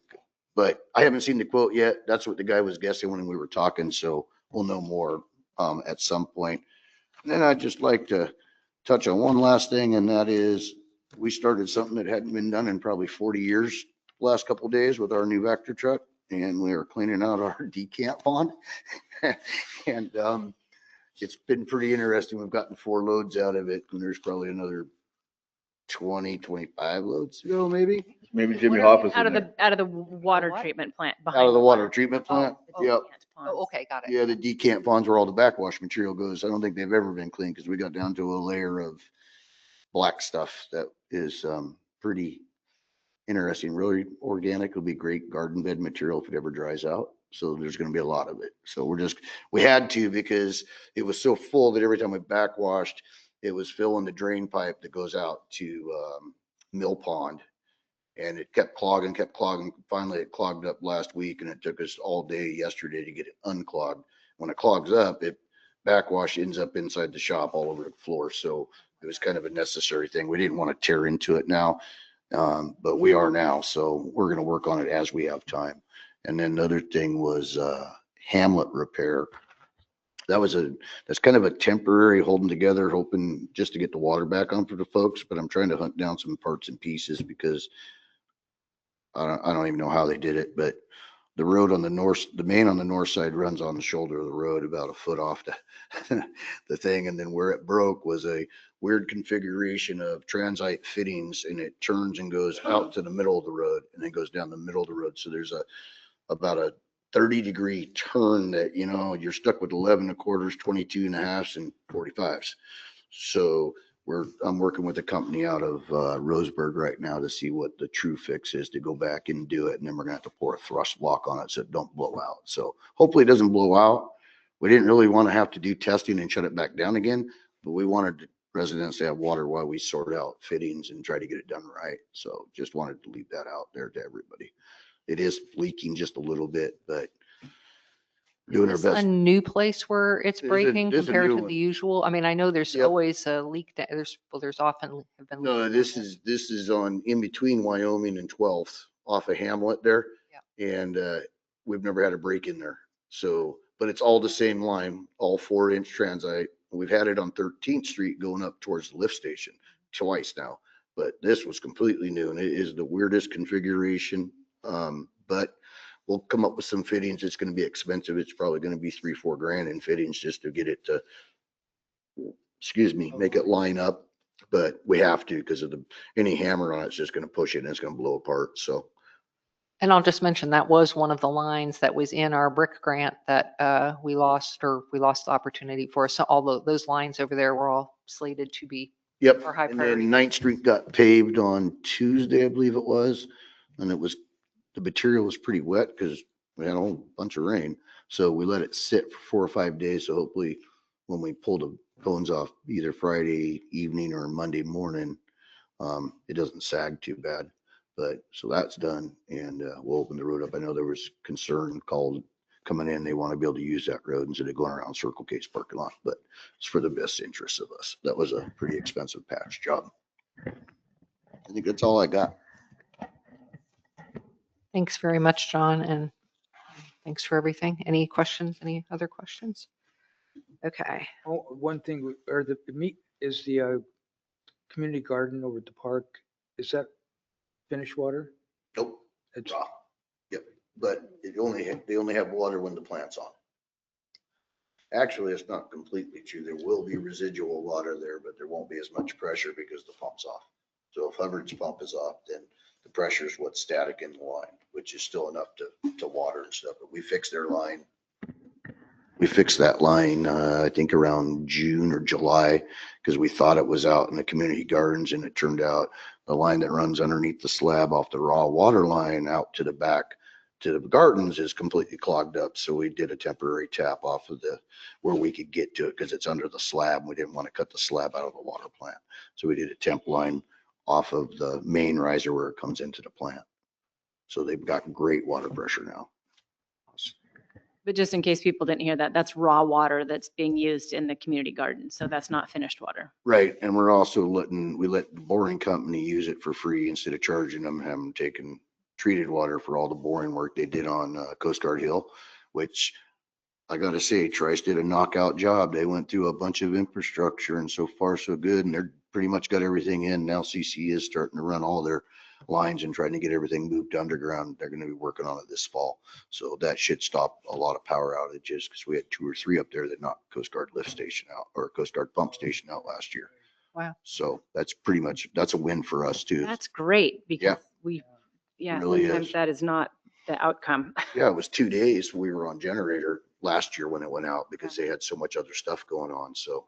but I haven't seen the quote yet. That's what the guy was guessing when we were talking. So we'll know more at some point. And then I'd just like to touch on one last thing, and that is we started something that hadn't been done in probably 40 years last couple of days with our new Vector truck, and we are cleaning out our decant pond. And it's been pretty interesting. We've gotten 4 loads out of it, and there's probably another 20, 25 loads to go, maybe, Maybe Jimmy What are Hoff is Out in of there. the water what? treatment plant. out of the behind water plant. treatment plant. Oh, Yep. Oh, okay, got it. Yeah, the decant ponds where all the backwash material goes. I don't think they've ever been cleaned, because we got down to a layer of black stuff that is pretty interesting. Really organic. Will be great garden bed material if it ever dries out. So there's going to be a lot of it. So we had to, because it was so full that every time we backwashed, it was filling the drain pipe that goes out to Mill Pond. And it kept clogging. Finally, it clogged up last week, and it took us all day yesterday to get it unclogged. When it clogs up, backwash ends up inside the shop all over the floor. So it was kind of a necessary thing. We didn't want to tear into it now, but we are now. So we're going to work on it as we have time. And then the other thing was Hamlet repair. That's kind of a temporary holding together, hoping just to get the water back on for the folks. But I'm trying to hunt down some parts and pieces, because I don't even know how they did it, but the road on the main on the north side runs on the shoulder of the road about a foot off the thing. And then where it broke was a weird configuration of transite fittings, and it turns and goes out to the middle of the road, and then goes down the middle of the road. So there's about a 30-degree turn that, you're stuck with 11 1/4, 22 1/2, and 45s. So I'm working with a company out of Roseburg right now to see what the true fix is, to go back and do it. And then we're gonna have to pour a thrust block on it so it don't blow out. So hopefully it doesn't blow out. We didn't really want to have to do testing and shut it back down again, but we wanted residents to have water while we sort out fittings and try to get it done right. So just wanted to leave that out there to everybody. It is leaking just a little bit, but doing our Is this best. a new place where it's This is a- breaking this is a compared new to one. the usual? I mean, I know there's Yep. always a leak that there's often have been. No, leaks this down is on in between Wyoming and 12th off of Hamlet there. Yeah. and we've never had a break in there. So, but it's all the same line, all 4-inch transite. We've had it on 13th Street going up towards the lift station twice now, but this was completely new and it is the weirdest configuration. But we'll come up with some fittings. It's going to be expensive. It's probably going to be $3-4 grand in fittings just to get it to, make it line up. But we have to because of any hammer on it's just going to push it and it's going to blow apart. So. And I'll just mention that was one of the lines that was in our brick grant that we lost the opportunity for. So all those lines over there were all slated to be Yep, our high and priority. then 9th Street got paved on Tuesday, I believe it was, and the material was pretty wet because we had a whole bunch of rain. So we let it sit for 4 or 5 days. So hopefully when we pull the cones off either Friday evening or Monday morning, it doesn't sag too bad. But so that's done and we'll open the road up. I know there was concern called coming in. They want to be able to use that road instead of going around Circle K's parking lot, but it's for the best interest of us. That was a pretty expensive patch job. I think that's all I got. Thanks very much, John, and thanks for everything. Any questions? Any other questions? Okay. Oh, one thing, or is the community garden over at the park, is that finished water? Nope, It's raw. Yep, but they only have water when the plant's on. Actually, it's not completely true. There will be residual water there, but there won't be as much pressure because the pump's off. So if Hubbard's pump is off, then the pressure is what's static in the line, which is still enough to water and stuff. But we fixed their line. We fixed that line, I think around June or July, because we thought it was out in the community gardens and it turned out the line that runs underneath the slab off the raw water line out to the back to the gardens is completely clogged up. So we did a temporary tap off of where we could get to it because it's under the slab. We didn't want to cut the slab out of the water plant. So we did a temp line off of the main riser where it comes into the plant. So they've got great water pressure now. But just in case people didn't hear that, that's raw water that's being used in the community garden. So that's not finished water. Right. And we're also we let the boring company use it for free instead of charging them, have them taking treated water for all the boring work they did on Coast Guard Hill, which I got to say, Trice did a knockout job. They went through a bunch of infrastructure and so far so good. And they're pretty much got everything in. Now CC is starting to run all their lines and trying to get everything moved underground. They're going to be working on it this fall. So that should stop a lot of power outages because we had 2 or 3 up there that knocked Coast Guard lift station out or Coast Guard pump station out last year. Wow. So that's a win for us too. That's great Yeah. because It really sometimes is. that is not the outcome. Yeah, it was 2 days. We were on generator last year when it went out because they had so much other stuff going on. So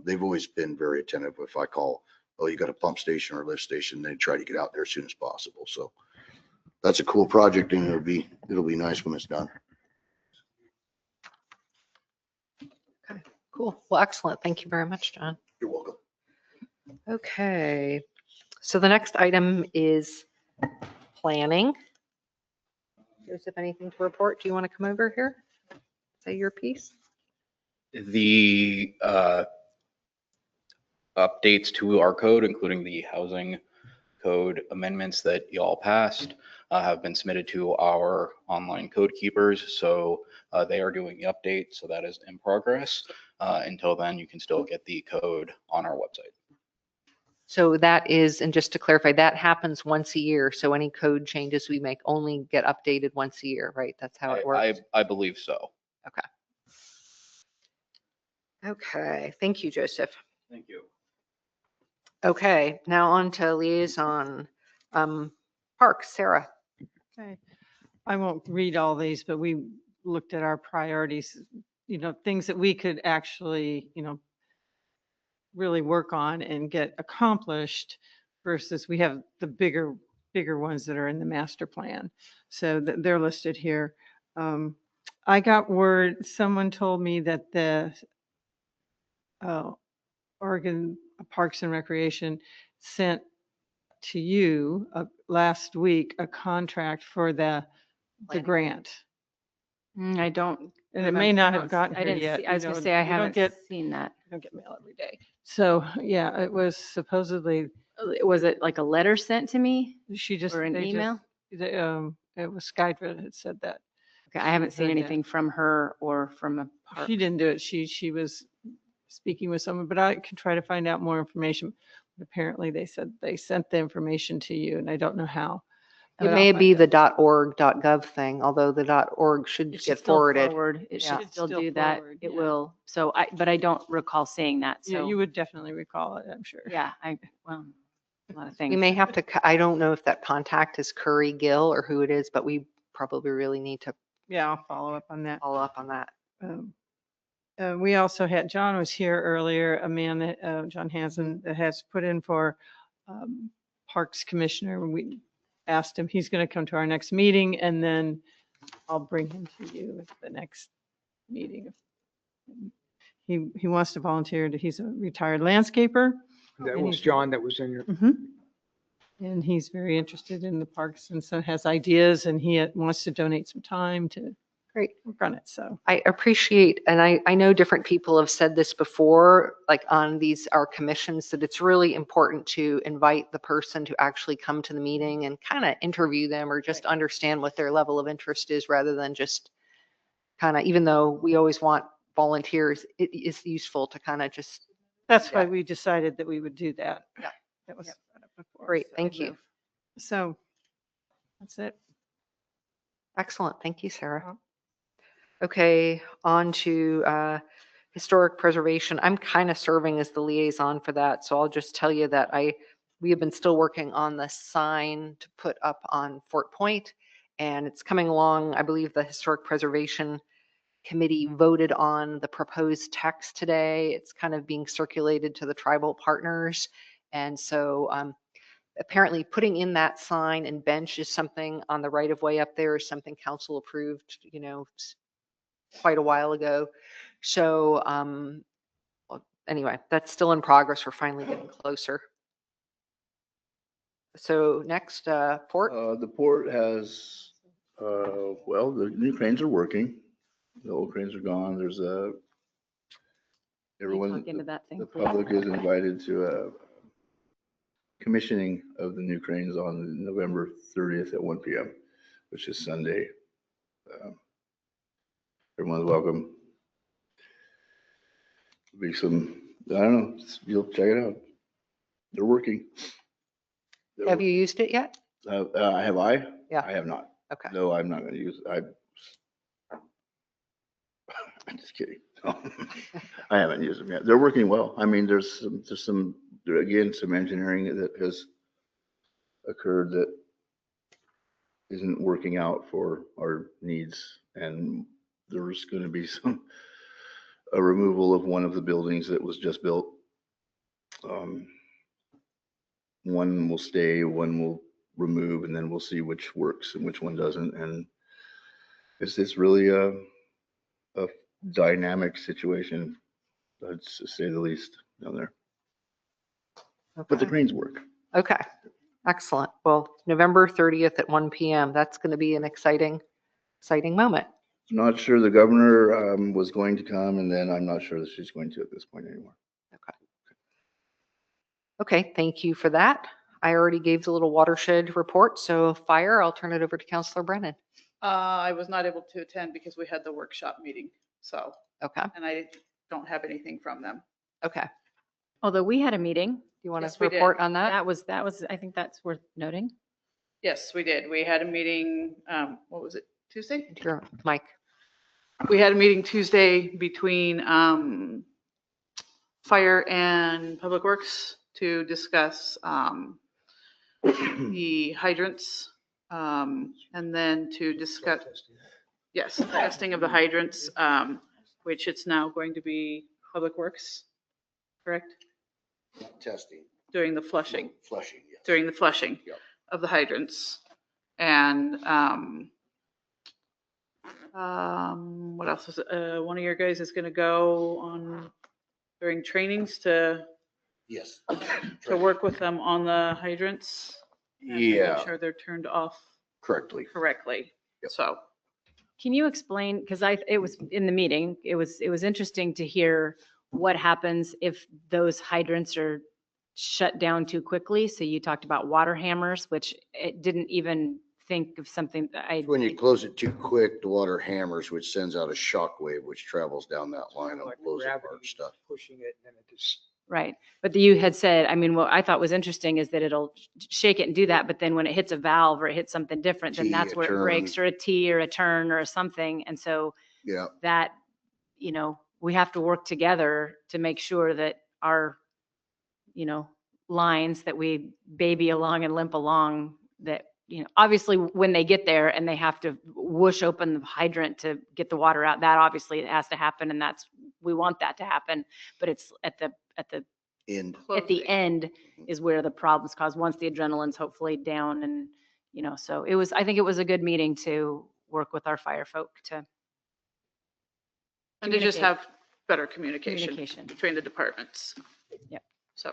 they've always been very attentive. If I call, oh, you got a pump station or lift station, they try to get out there as soon as possible. So that's a cool project and it'll be nice when it's done. Okay, cool. Well, excellent. Thank you very much, John. You're welcome. Okay. So the next item is planning. Joseph, anything to report? Do you want to come over here? Say your piece? The updates to our code, including the housing code amendments that y'all passed, have been submitted to our online code keepers. So they are doing the update. So that is in progress. Until then, you can still get the code on our website. So that is, and just to clarify, that happens once a year. So any code changes we make only get updated once a year, right? That's how it works. I believe so. Okay. Thank you, Joseph. Thank you. Okay, now on to liaison. Parks, Sarah. Okay. I won't read all these, but we looked at our priorities, things that we could actually, really work on and get accomplished versus we have the bigger ones that are in the master plan. So they're listed here. I got word, someone told me that the Oregon Parks and Recreation sent to you last week a contract for the grant. I don't. And it may not have I gotten here didn't yet. see, I was you gonna know, say, I you don't haven't get- seen that. you don't get mail every day. So, yeah, it was supposedly, Was it like a letter sent to me she just. or an they just- email? It was Skydra that had said that. Okay, I haven't seen heard that. anything from her or from a park. She didn't do it. She was speaking with someone, but I could try to find out more information. Apparently they said they sent the information to you and I don't know how. It but I'll may find be out. the .org, .gov thing, although the .org should It should get still forwarded. forward. It Yeah. should still Still do that. forward, It yeah. will. So but I don't recall seeing that. Yeah, you So, would definitely recall it, I'm sure. yeah, well, a lot of We things. may have to, I don't know if that contact is Curry Gill or who it is, but we probably really need to Yeah, I'll follow up on that. follow up on that. We also had, John was here earlier, a man that, John Hansen, that has put in for Parks Commissioner. We asked him, he's going to come to our next meeting and then I'll bring him to you at the next meeting. He wants to volunteer. He's a retired landscaper. That And was he's- John that was in your, And he's very interested in the parks and so has ideas and he wants to donate some time to Great. work on it. So I appreciate, and I know different people have said this before, like on our commissions, that it's really important to invite the person to actually come to the meeting and kind of interview them or just understand what their level of interest is rather than just kind of, even though we always want volunteers, it is useful to kind of just, that's why Yeah. we decided that we would do that. Yeah. That was Yep. brought up before. great, So- thank you. So that's it. Excellent, thank you, Sarah. Uh-huh. Okay, on to historic preservation. I'm kind of serving as the liaison for that, so I'll just tell you that we have been still working on the sign to put up on Fort Point, and it's coming along. I believe the Historic Preservation Committee voted on the proposed text today. It's kind of being circulated to the tribal partners, and so apparently putting in that sign and bench is something on the right of way up there is something council approved, quite a while ago. So well, anyway, that's still in progress. We're finally getting closer. So next, port. The port has, well, the new cranes are working. The old cranes are gone. There's everyone, Talk into that thing, the please. public is invited to a commissioning of the new cranes on November 30th at 1 PM, which is Sunday. Everyone's welcome. Be some, I don't know, you'll check it out. They're working. Have you used it yet? Have I? Yeah. I have not. Okay. No, I'm not gonna use, I'm just kidding. I haven't used them yet. They're working well. I mean, there's some, again, some engineering that has occurred that isn't working out for our needs. And there's gonna be a removal of one of the buildings that was just built. One will stay, one will remove, and then we'll see which works and which one doesn't. And it's really a dynamic situation, to say the least, down there. But the Okay. cranes work. Okay, excellent. Well, November 30th at 1 PM, that's going to be an exciting moment. Not sure the governor was going to come, and then I'm not sure that she's going to at this point anymore. Okay, thank you for that. I already gave the little watershed report, so fire, I'll turn it over to Counselor Brennan. I was not able to attend because we had the workshop meeting, so, Okay, and I don't have anything from them. okay. Although we had a meeting, You want Yes, to we did. report on that? that was, I think that's worth noting. Yes, we did. We had a meeting, what was it, Tuesday? Your Mike. We had a meeting Tuesday between Fire and Public Works to discuss the hydrants, and then to discuss, yes, testing of the hydrants, which it's now going to be Public Works, correct? Testing, Doing the flushing. flushing, yes. During the flushing Yep. of the hydrants. And what else is, one of your guys is gonna go on during trainings to Yes. work with them on the hydrants. and Yeah. Make sure they're turned off Correctly. correctly. Yep. So, Can you explain, because it was in the meeting, it was interesting to hear what happens if those hydrants are shut down too quickly. So you talked about water hammers, which it didn't even think of something that I. When you close it too quick, the water hammers, which sends out a shock wave, which travels down that line and Like blows gravity apart stuff. Pushing it and then it just. Right. But you had said, I mean, what I thought was interesting is that it'll shake it and do that, but then when it hits a valve or it hits something different, then T, that's a where it breaks, turn. or a T or a turn or something. And so Yeah, that, we have to work together to make sure that our, lines that we baby along and limp along, that, obviously when they get there and they have to whoosh open the hydrant to get the water out, that obviously has to happen, and we want that to happen. But it's at the end. at the end is where the problems cause, once the adrenaline's hopefully down. And, so I think it was a good meeting to work with our fire folk to And to just communicate. have better communication Communication. between the departments. Yep. So.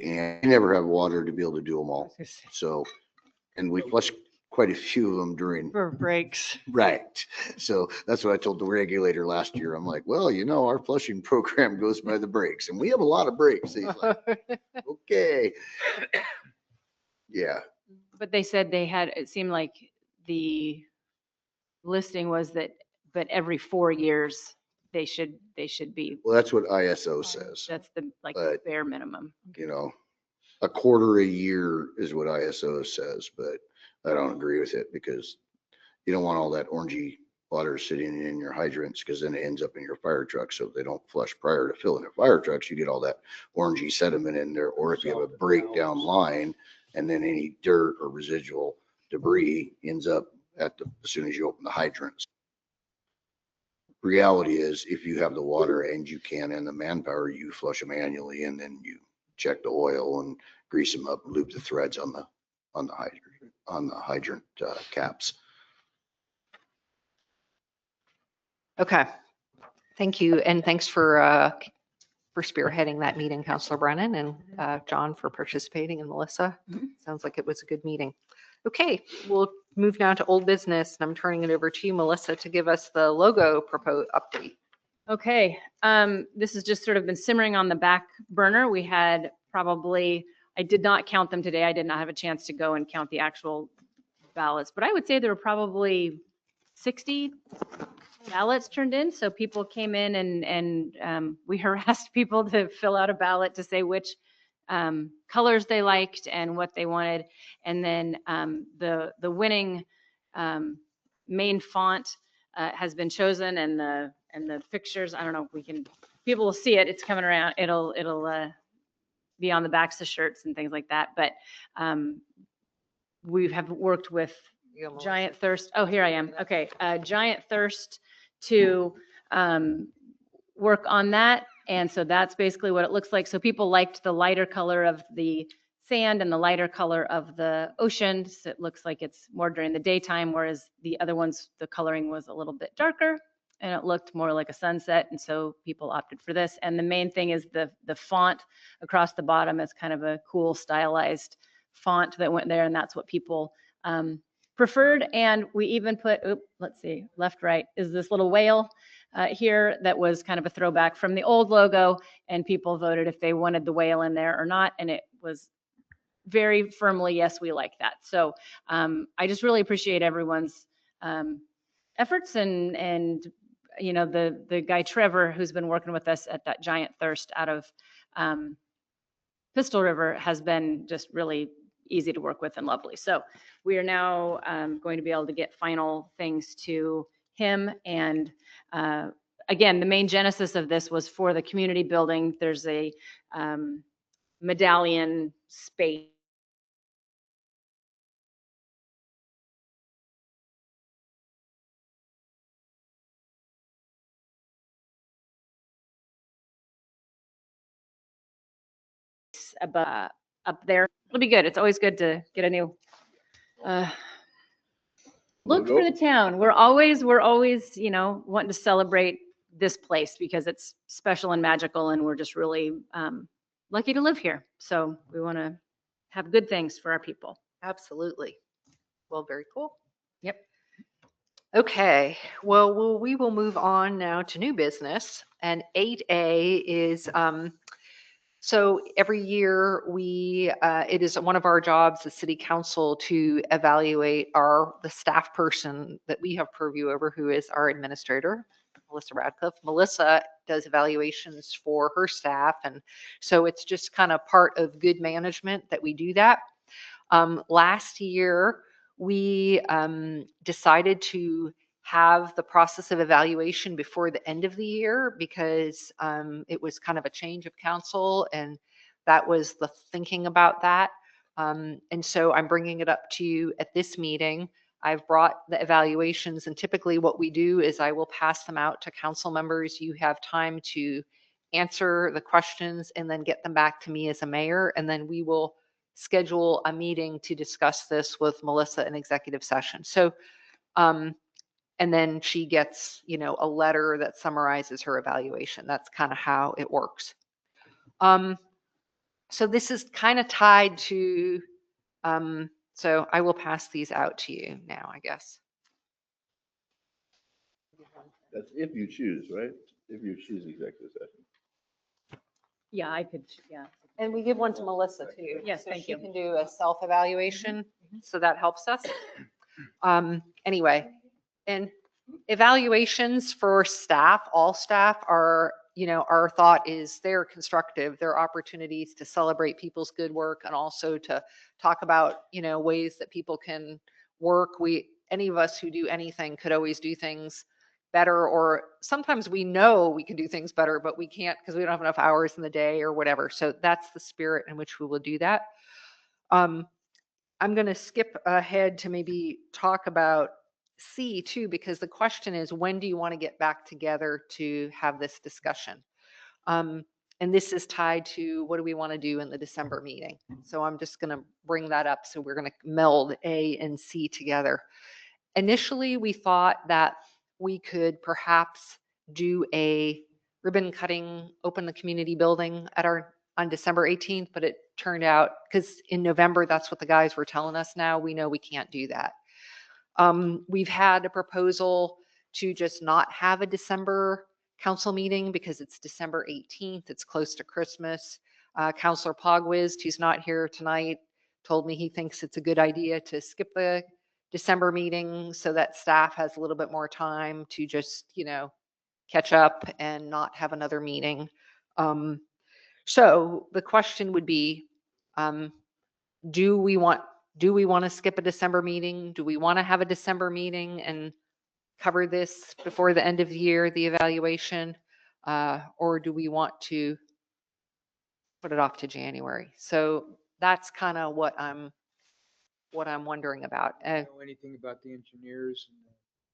And you never have water to be able to do them all. So, and we flush quite a few of them during, For breaks. right. So that's what I told the regulator last year. I'm like, well, our flushing program goes by the breaks and we have a lot of breaks. He's like, okay. Yeah. But they said it seemed like the listing was that, but every 4 years, they should be, Well, that's what ISO says. that's the But- bare minimum. A quarter a year is what ISO says, but I don't agree with it because you don't want all that orangey water sitting in your hydrants because then it ends up in your fire truck. So if they don't flush prior to filling their fire trucks, you get all that orangey sediment in there. Or if you have a breakdown line and then any dirt or residual debris ends up as soon as you open the hydrants. Reality is if you have the water and the manpower, you flush them annually and then you check the oil and grease them up, lube the threads on the hydrant caps. Okay. Thank you. And thanks for spearheading that meeting, Counselor Brennan, and John for participating, and Melissa. Sounds like it was a good meeting. Okay, we'll move now to old business, and I'm turning it over to you, Melissa, to give us the logo update. Okay, this has just sort of been simmering on the back burner. We had I did not count them today. I did not have a chance to go and count the actual ballots, but I would say there were probably 60 ballots turned in. So people came in and we harassed people to fill out a ballot to say which colors they liked and what they wanted. And then the winning main font has been chosen, and the pictures, I don't know if people will see it. It's coming around. It'll be on the backs of shirts and things like that. But we have worked with Giant Thirst. Oh, here I am. Okay. Giant Thirst to work on that. And so that's basically what it looks like. So people liked the lighter color of the sand and the lighter color of the ocean. So it looks like it's more during the daytime, whereas the other ones, the coloring was a little bit darker and it looked more like a sunset. And so people opted for this. And the main thing is the font across the bottom is kind of a cool stylized font that went there. And that's what people preferred. And we even put, let's see, left, right, is this little whale here that was kind of a throwback from the old logo, and people voted if they wanted the whale in there or not. And it was very firmly, yes, we like that. So I just really appreciate everyone's efforts, and the guy Trevor, who's been working with us at that Giant Thirst out of Pistol River, has been just really easy to work with and lovely. So we are now going to be able to get final things to him. And again, the main genesis of this was for the community building. There's a medallion space up there. It'll be good. It's always good to get a new look for the town. We're always, wanting to celebrate this place because it's special and magical, and we're just really lucky to live here. So we want to have good things for our people. Absolutely. Well, very cool. Yep. Okay, well, we will move on now to new business. And 8A is, so every year it is one of our jobs, the city council, to evaluate the staff person that we have purview over, who is our administrator, Melissa Radcliffe. Melissa does evaluations for her staff. And so it's just kind of part of good management that we do that. Last year, we decided to have the process of evaluation before the end of the year because it was kind of a change of council, and that was the thinking about that. And so I'm bringing it up to you at this meeting. I've brought the evaluations, and typically what we do is I will pass them out to council members. You have time to answer the questions and then get them back to me as a mayor, and then we will schedule a meeting to discuss this with Melissa in executive session. So, and then she gets, a letter that summarizes her evaluation. That's kind of how it works. So this is kind of tied to, so I will pass these out to you now, I guess. That's if you choose, right? If you choose executive session. Yeah, I could, yeah. And we give one to Melissa too. Yes, so thank you. She can do a self-evaluation, so that helps us. Anyway, and evaluations for staff, all staff are, our thought is they're constructive. They're opportunities to celebrate people's good work and also to talk about, ways that people can work. Any of us who do anything could always do things better, or sometimes we know we can do things better, but we can't because we don't have enough hours in the day or whatever. So that's the spirit in which we will do that. I'm going to skip ahead to maybe talk about C too, because the question is, when do you want to get back together to have this discussion? And this is tied to what do we want to do in the December meeting. So I'm just going to bring that up. So we're going to meld A and C together. Initially, we thought that we could perhaps do a ribbon cutting, open the community building on December 18th, but it turned out, because in November, that's what the guys were telling us now, we know we can't do that. We've had a proposal to just not have a December council meeting because it's December 18th, it's close to Christmas. Councillor Pogwizd, who's not here tonight, told me he thinks it's a good idea to skip the December meeting so that staff has a little bit more time to just, catch up and not have another meeting. So the question would be, do we want to skip a December meeting? Do we want to have a December meeting and cover this before the end of the year, the evaluation? Or do we want to put it off to January? So that's kind of what I'm wondering about. Do you know anything about the engineers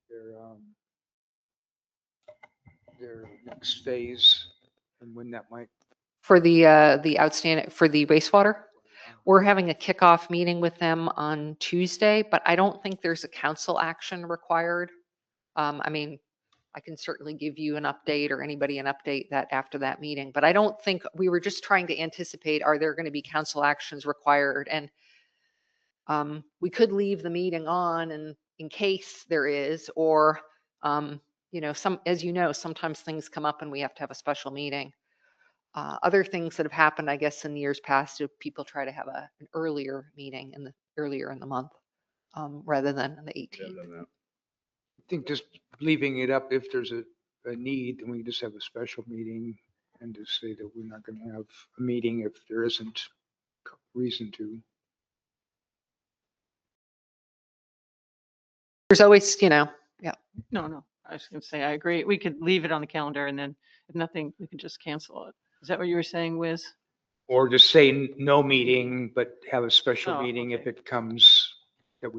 and their next phase and when that might? For the outstanding, for the wastewater, we're having a kickoff meeting with them on Tuesday, but I don't think there's a council action required. I mean, I can certainly give you an update or anybody an update that after that meeting, but I don't think, we were just trying to anticipate, are there going to be council actions required? And we could leave the meeting on and in case there is, or, as you know, sometimes things come up and we have to have a special meeting. Other things that have happened, I guess, in years past, if people try to have an earlier meeting earlier in the month, rather than the 18th. I think just leaving it up, if there's a need, then we just have a special meeting and just say that we're not going to have a meeting if there isn't reason to. There's always, No, I was going to say, I agree. We could leave it on the calendar and then if nothing, we could just cancel it. Is that what you were saying, Wiz? Or just say no meeting, but have a special Oh, meeting if okay. it comes that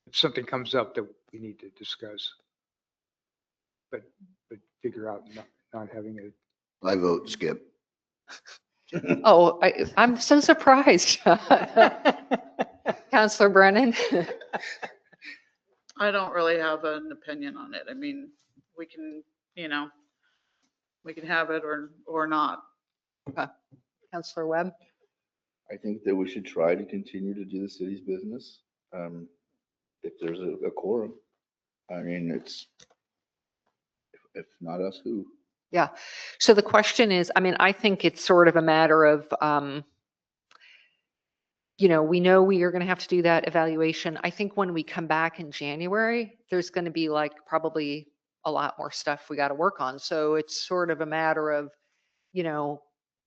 if something comes up that we need to discuss. But figure out not having it. I vote skip. oh, I'm so surprised. Councillor Brennan. I don't really have an opinion on it. I mean, we can, we can have it or not. Councillor Webb. I think that we should try to continue to do the city's business. If there's a quorum, I mean, if not us, who? Yeah. So the question is, I mean, I think it's sort of a matter of, we know we are going to have to do that evaluation. I think when we come back in January, there's going to be like probably a lot more stuff we got to work on. So it's sort of a matter of,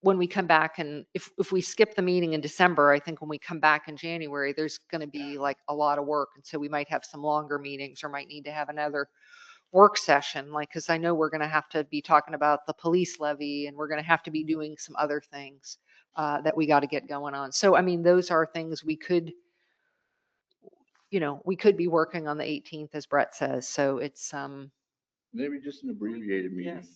when we come back, and if we skip the meeting in December, I think when we come back in January, there's going to be like a lot of work. And so we might have some longer meetings or might need to have another work session, like, because I know we're going to have to be talking about the police levy and we're going to have to be doing some other things that we got to get going on. So, I mean, those are things we could be working on the 18th, as Brett says. So it's, Maybe just an abbreviated meeting. Yes.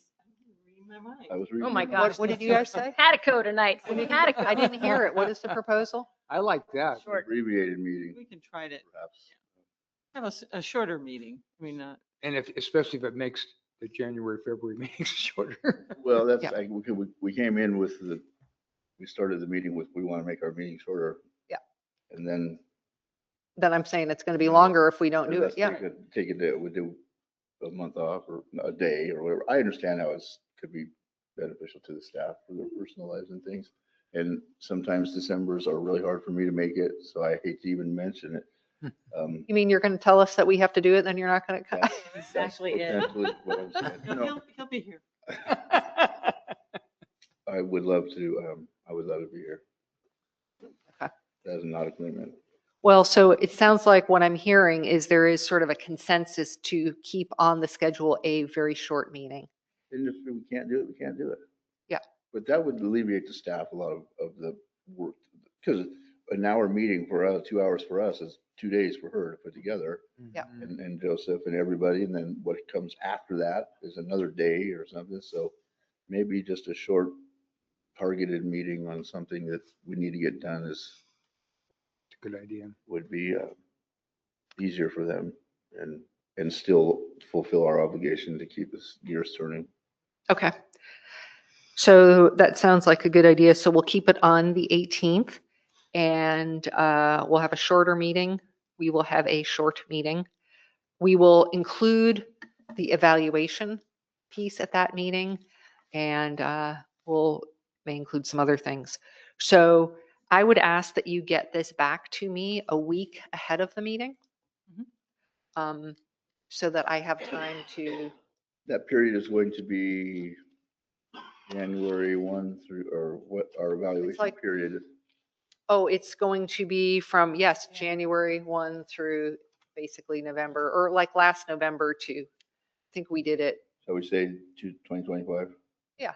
Reading my mind. I was reading. Oh my the- gosh. what did you guys say? Had tonight. I didn't hear it. What is the proposal? I like that. Short. Abbreviated meeting, We can try to perhaps. have a shorter meeting. I mean, And especially if it makes the January, February meetings shorter. Well, that's, Yeah. we came in with we started the meeting with, we want to make our meeting shorter. Yeah. And then. Then I'm saying it's going to be longer if we don't do it. let's Yeah. Take a day, we do a month off or a day or whatever. I understand how could be beneficial to the staff for their personal lives and things. And sometimes Decembers are really hard for me to make it, so I hate to even mention it. You mean you're going to tell us that we have to do it, then you're not going to That's- come? that's Exactly it. potentially what I'm saying. he'll be here. I would love to be here. Okay. That is not a commitment. Well, so it sounds like what I'm hearing is there is sort of a consensus to keep on the schedule a very short meeting. And if we can't do it, we can't do it. Yeah. But that would alleviate the staff a lot of the work, because an hour meeting for us, 2 hours for us is 2 days for her to put together, Yeah. and Joseph and everybody, and then what comes after that is another day or something. So maybe just a short targeted meeting on something that we need to get done Good idea. would be easier for them and still fulfill our obligation to keep this gears turning. Okay. So that sounds like a good idea. So we'll keep it on the 18th and we'll have a shorter meeting. We will have a short meeting. We will include the evaluation piece at that meeting and may include some other things. So I would ask that you get this back to me a week ahead of the meeting. So that I have time to, That period is going to be January 1 through, or what our evaluation like- period is. it's going to be from, yes, January 1 through basically November, or like last November to, I think we did it. So we say to 2025? Yeah.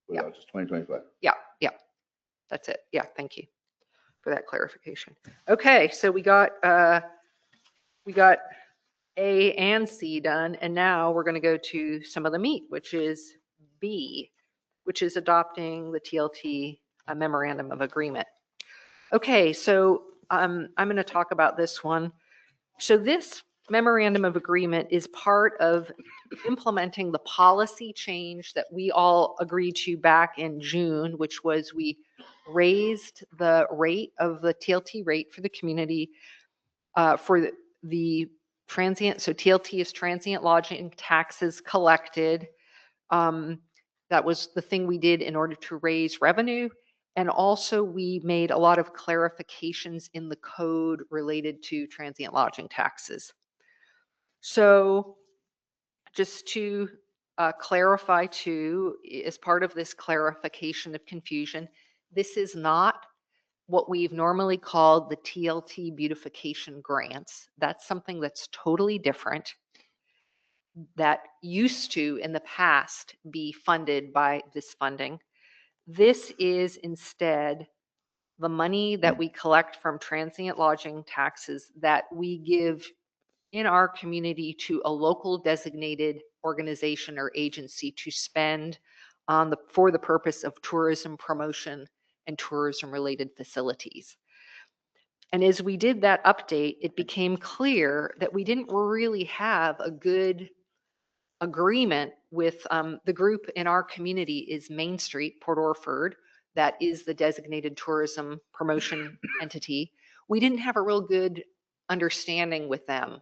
Well, just 2025. Yeah, that's it. Yeah, thank you for that clarification. Okay, so we got A and C done, and now we're going to go to some of the meat, which is B, which is adopting the TLT memorandum of agreement. Okay, so I'm going to talk about this one. So this memorandum of agreement is part of implementing the policy change that we all agreed to back in June, which was we raised the rate of the TLT rate for the community for the transient. So TLT is transient lodging taxes collected. That was the thing we did in order to raise revenue. And also we made a lot of clarifications in the code related to transient lodging taxes. So just to clarify too, as part of this clarification of confusion, this is not what we've normally called the TLT beautification grants. That's something that's totally different that used to in the past be funded by this funding. This is instead the money that we collect from transient lodging taxes that we give in our community to a local designated organization or agency to spend for the purpose of tourism promotion and tourism related facilities. And as we did that update, it became clear that we didn't really have a good agreement with the group in our community is Main Street, Port Orford, that is the designated tourism promotion entity. We didn't have a real good understanding with them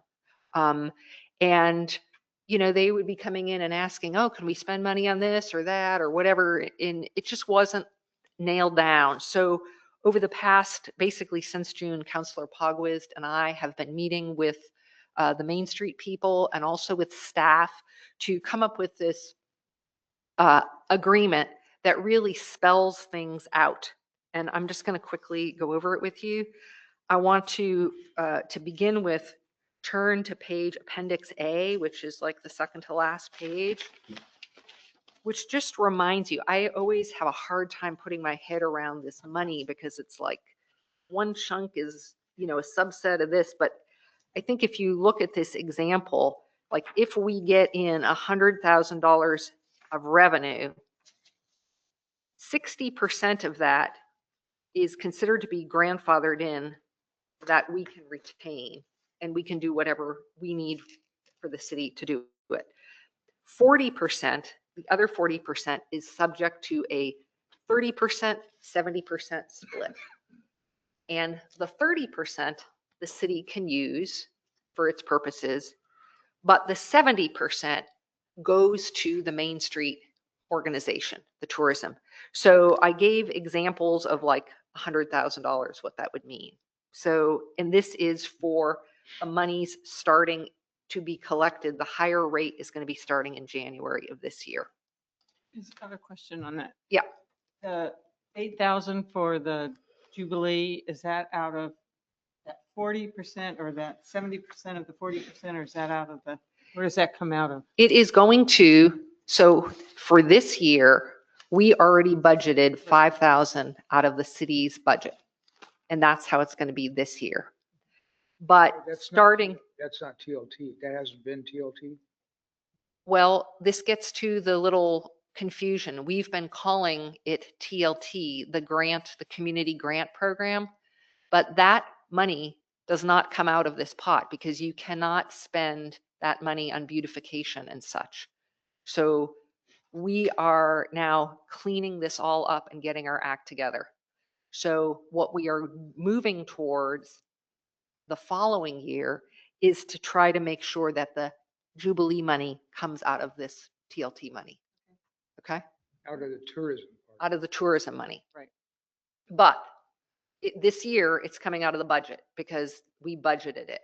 And, you know, they would be coming in and asking, oh, can we spend money on this or that or whatever? And it just wasn't nailed down. So over the past, basically since June, Councilor Pogwizd and I have been meeting with the Main Street people and also with staff to come up with this agreement that really spells things out. And I'm just going to quickly go over it with you. I want to begin with, turn to page Appendix A, which is like the second to last page, which just reminds you, I always have a hard time putting my head around this money because it's like one chunk is, you know, a subset of this. But I think if you look at this example, like if we get in $100,000 of revenue, 60% of that is considered to be grandfathered in that we can retain and we can do whatever we need for the city to do it. 40%, the other 40% is subject to a 30%, 70% split. And the 30% the city can use for its purposes, but the 70% goes to the Main Street organization, the tourism. So I gave examples of like $100,000, what that would mean. So, and this is for the monies starting to be collected. The higher rate is going to be starting in January of this year. I have a question on that. Yeah. The 8,000 for the Jubilee, is that out of that 40% or that 70% of the 40%, or is that out of the, where does that come out of? It is going to, so for this year, we already budgeted 5,000 out of the city's budget. And that's how it's going to be this year. But That's not- starting, That's not TLT. That hasn't been TLT. well, this gets to the little confusion. We've been calling it TLT, the grant, the community grant program, but that money does not come out of this pot because you cannot spend that money on beautification and such. So we are now cleaning this all up and getting our act together. So what we are moving towards the following year is to try to make sure that the Jubilee money comes out of this TLT money. Okay? Out of the tourism part. Out of the tourism money. Right. But this year, it's coming out of the budget because we budgeted it.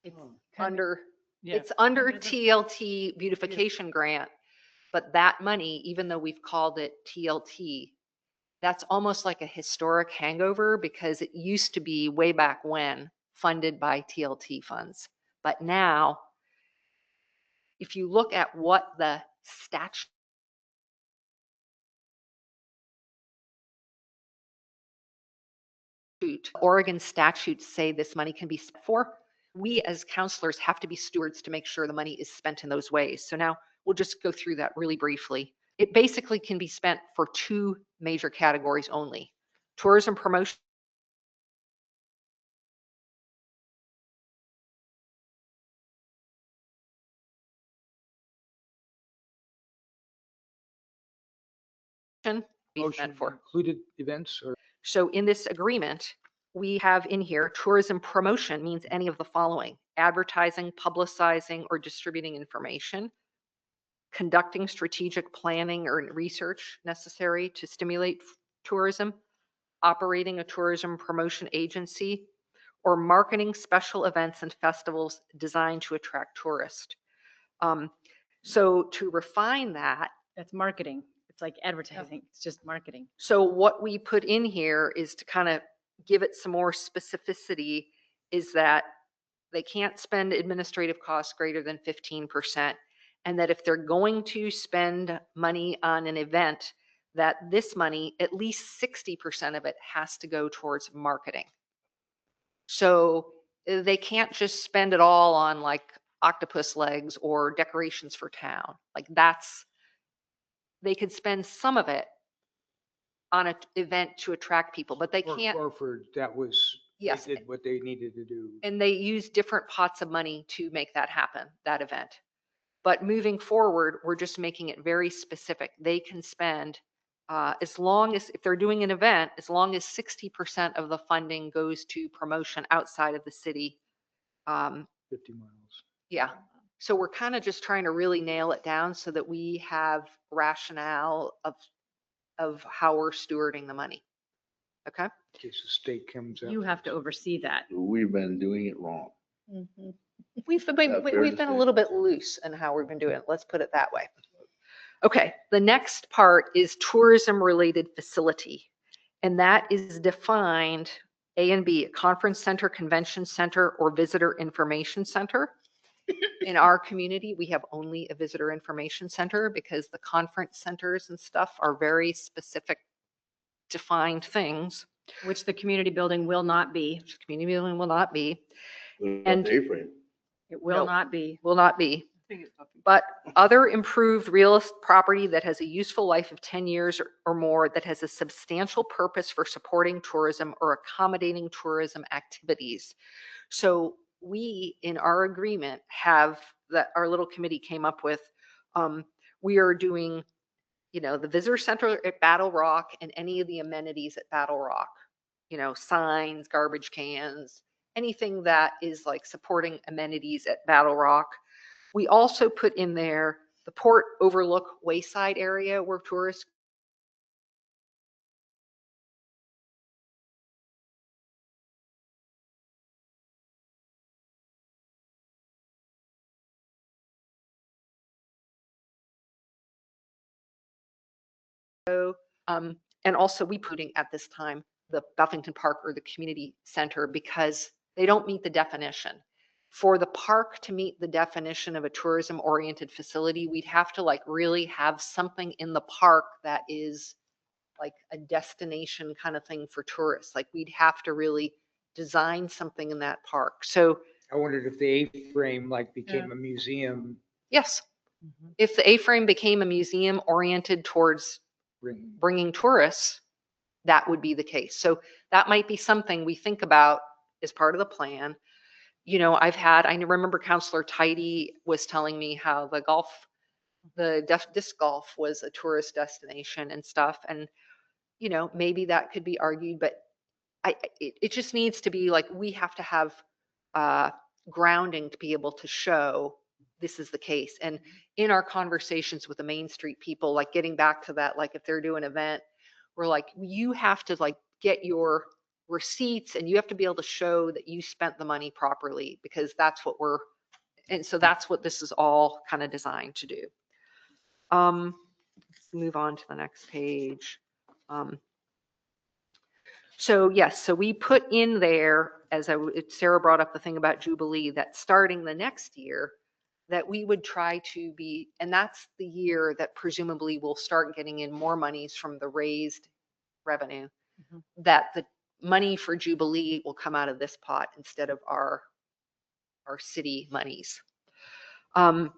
It's under, Yeah. it's under Under the- TLT beautification grant, but that money, even though we've called it TLT, that's almost like a historic hangover because it used to be way back when funded by TLT funds. But now, if you look at what the statute Oregon statutes say this money can be spent for, we as counselors have to be stewards to make sure the money is spent in those ways. So now we'll just go through that really briefly. It basically can be spent for two major categories only: tourism promotion be Motion spent for. included events or So in this agreement, we have in here, tourism promotion means any of the following: advertising, publicizing, or distributing information, conducting strategic planning or research necessary to stimulate tourism, operating a tourism promotion agency, or marketing special events and festivals designed to attract tourists. So to refine that, That's marketing. It's like advertising. It's just marketing. so what we put in here is to kind of give it some more specificity, is that they can't spend administrative costs greater than 15%. And that if they're going to spend money on an event, that this money, at least 60% of it has to go towards marketing. So they can't just spend it all on like octopus legs or decorations for town. Like they could spend some of it on an event to attract people, but they can't. or for that was, Yes. they did what they needed to do. And they use different pots of money to make that happen, that event. But moving forward, we're just making it very specific. They can spend, as long as, if they're doing an event, as long as 60% of the funding goes to promotion outside of the city, 50 miles. Yeah. So we're kind of just trying to really nail it down so that we have rationale of how we're stewarding the money. Okay? In case the state comes up. You have to oversee that. We've been doing it wrong. We've fair been to a say? little bit loose in how we've been doing it. Let's put it that way. Okay, the next part is tourism-related facility. And that is defined, A and B, a conference center, convention center, or visitor information center. In our community, we have only a visitor information center because the conference centers and stuff are very specific, defined things, Which the community building will not be. which the community building will not be, What And- about the A-frame? It will Nope. not be. will not be. But other improved real property that has a useful life of 10 years or more, that has a substantial purpose for supporting tourism or accommodating tourism activities. So we, in our agreement, have, that our little committee came up with, we are doing, the visitor center at Battle Rock and any of the amenities at Battle Rock, signs, garbage cans, anything that is like supporting amenities at Battle Rock. We also put in there the Port Overlook Wayside area where tourists go. And also we putting at this time the Buffington Park or the community center because they don't meet the definition. For the park to meet the definition of a tourism oriented facility, we'd have to like really have something in the park that is like a destination kind of thing for tourists. Like we'd have to really design something in that park. So I wondered if the A-frame like became a museum yes, if the A-frame became a museum oriented towards ring. bringing tourists, that would be the case. So that might be something we think about as part of the plan. I remember Counselor Tidy was telling me how the disc golf was a tourist destination and stuff. And, maybe that could be argued, but it just needs to be like, we have to have grounding to be able to show this is the case. And in our conversations with the Main Street people, like getting back to that, like if they're doing an event, we're like, you have to like get your receipts and you have to be able to show that you spent the money properly because that's what that's what this is all kind of designed to do. Let's move on to the next page. So yes, so we put in there, Sarah brought up the thing about Jubilee, that starting the next year, that we would try to be, and that's the year that presumably we'll start getting in more monies from the raised revenue, that the money for Jubilee will come out of this pot instead of our city monies. And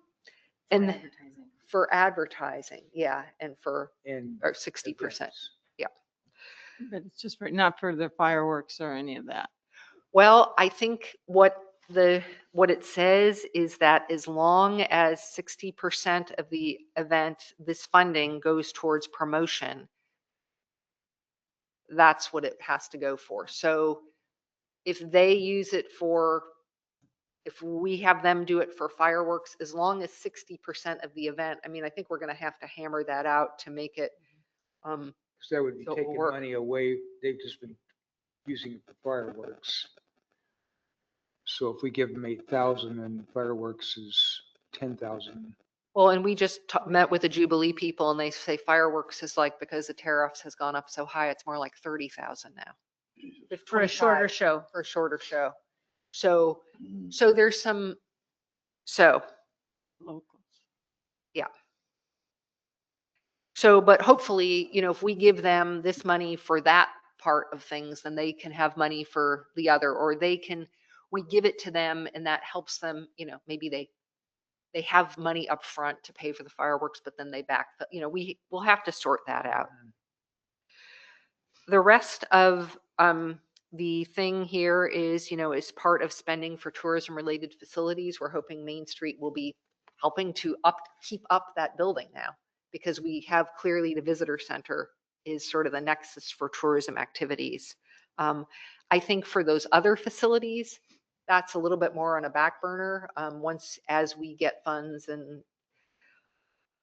for advertising, yeah, and for And or 60%. events. But it's just not for the fireworks or any of that. Well, I think what it says is that as long as 60% of the event, this funding goes towards promotion, that's what it has to go for. So if they use it if we have them do it for fireworks, as long as 60% of the event, I think we're going to have to hammer that out to make it, So that would be So it will taking work. money away. They've just been using it for fireworks. So if we give them 8,000 and fireworks is 10,000. well, and we just met with the Jubilee people and they say fireworks is like, because the tariffs has gone up so high, it's more like 30,000 now. For a shorter 25 show. For a shorter show. So there's Locals. but hopefully, if we give them this money for that part of things, then they can have money for the other, or we give it to them and that helps them, maybe they have money up front to pay for the fireworks, but then they we'll have to sort that out. The rest of the thing here is, is part of spending for tourism related facilities. We're hoping Main Street will be helping to keep up that building now, because we have clearly the visitor center is sort of the nexus for tourism activities. I think for those other facilities, that's a little bit more on a back burner, as we get funds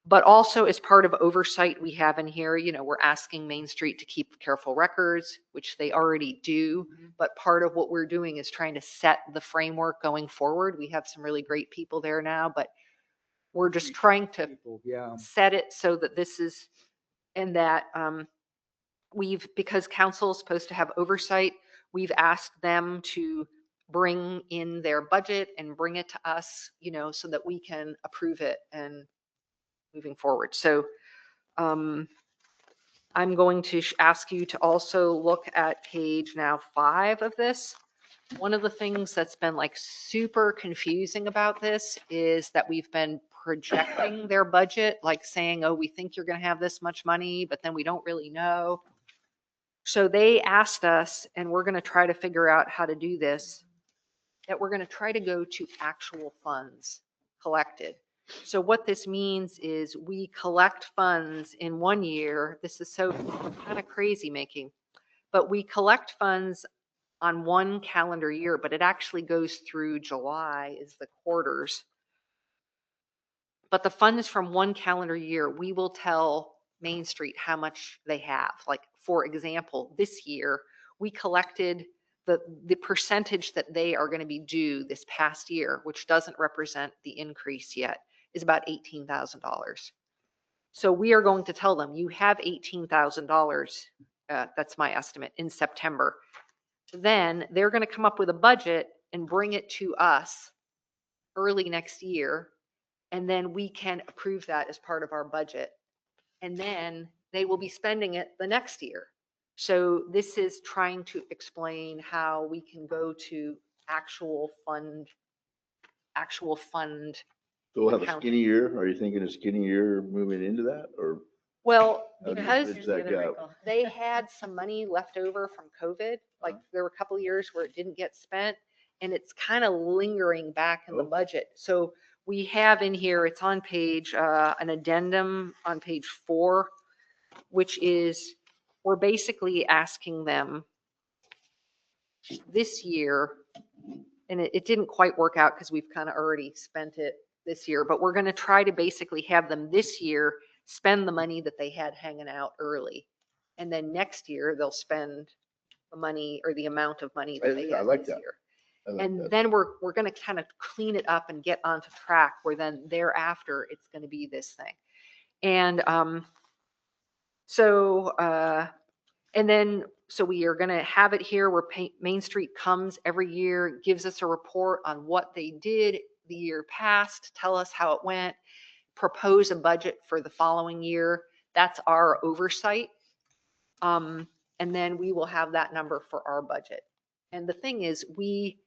but also as part of oversight we have in here, we're asking Main Street to keep careful records, which they already do. But part of what we're doing is trying to set the framework going forward. We have some really great people there now, but we're just trying to People, yeah. set it so that this is, and that because council is supposed to have oversight, we've asked them to bring in their budget and bring it to us, so that we can approve it and moving forward. So I'm going to ask you to also look at page now 5 of this. One of the things that's been like super confusing about this is that we've been projecting their budget, like saying, oh, we think you're going to have this much money, but then we don't really know. So they asked us, and we're going to try to figure out how to do this, that we're going to try to go to actual funds collected. So what this means is we collect funds in one year. This is so kind of crazy making, but we collect funds on one calendar year, but it actually goes through July is the quarters. But the funds from one calendar year, we will tell Main Street how much they have. Like, for example, this year, we collected the percentage that they are going to be due this past year, which doesn't represent the increase yet, is about $18,000. So we are going to tell them, you have $18,000, that's my estimate, in September. Then they're going to come up with a budget and bring it to us early next year, and then we can approve that as part of our budget. And then they will be spending it the next year. So this is trying to explain how we can go to actual fund. So we'll have a Accounting. skinny year. Are you thinking a skinny year moving into that, or? Well, how do you because bridge that gap? they had some money left over from COVID, like there were a couple of years where it didn't get spent, and it's kind of lingering back in the Oh. budget. So we have in here, it's on page, an addendum on page 4, which is, we're basically asking them this year, and it didn't quite work out because we've kind of already spent it this year, but we're going to try to basically have them this year spend the money that they had hanging out early. And then next year they'll spend the money or the amount of money that they I had like this that. year. I like And that. then we're going to kind of clean it up and get onto track where then thereafter it's going to be this thing. And so we are going to have it here where Main Street comes every year, gives us a report on what they did the year past, tell us how it went, propose a budget for the following year. That's our oversight. And then we will have that number for our budget. And the thing is, we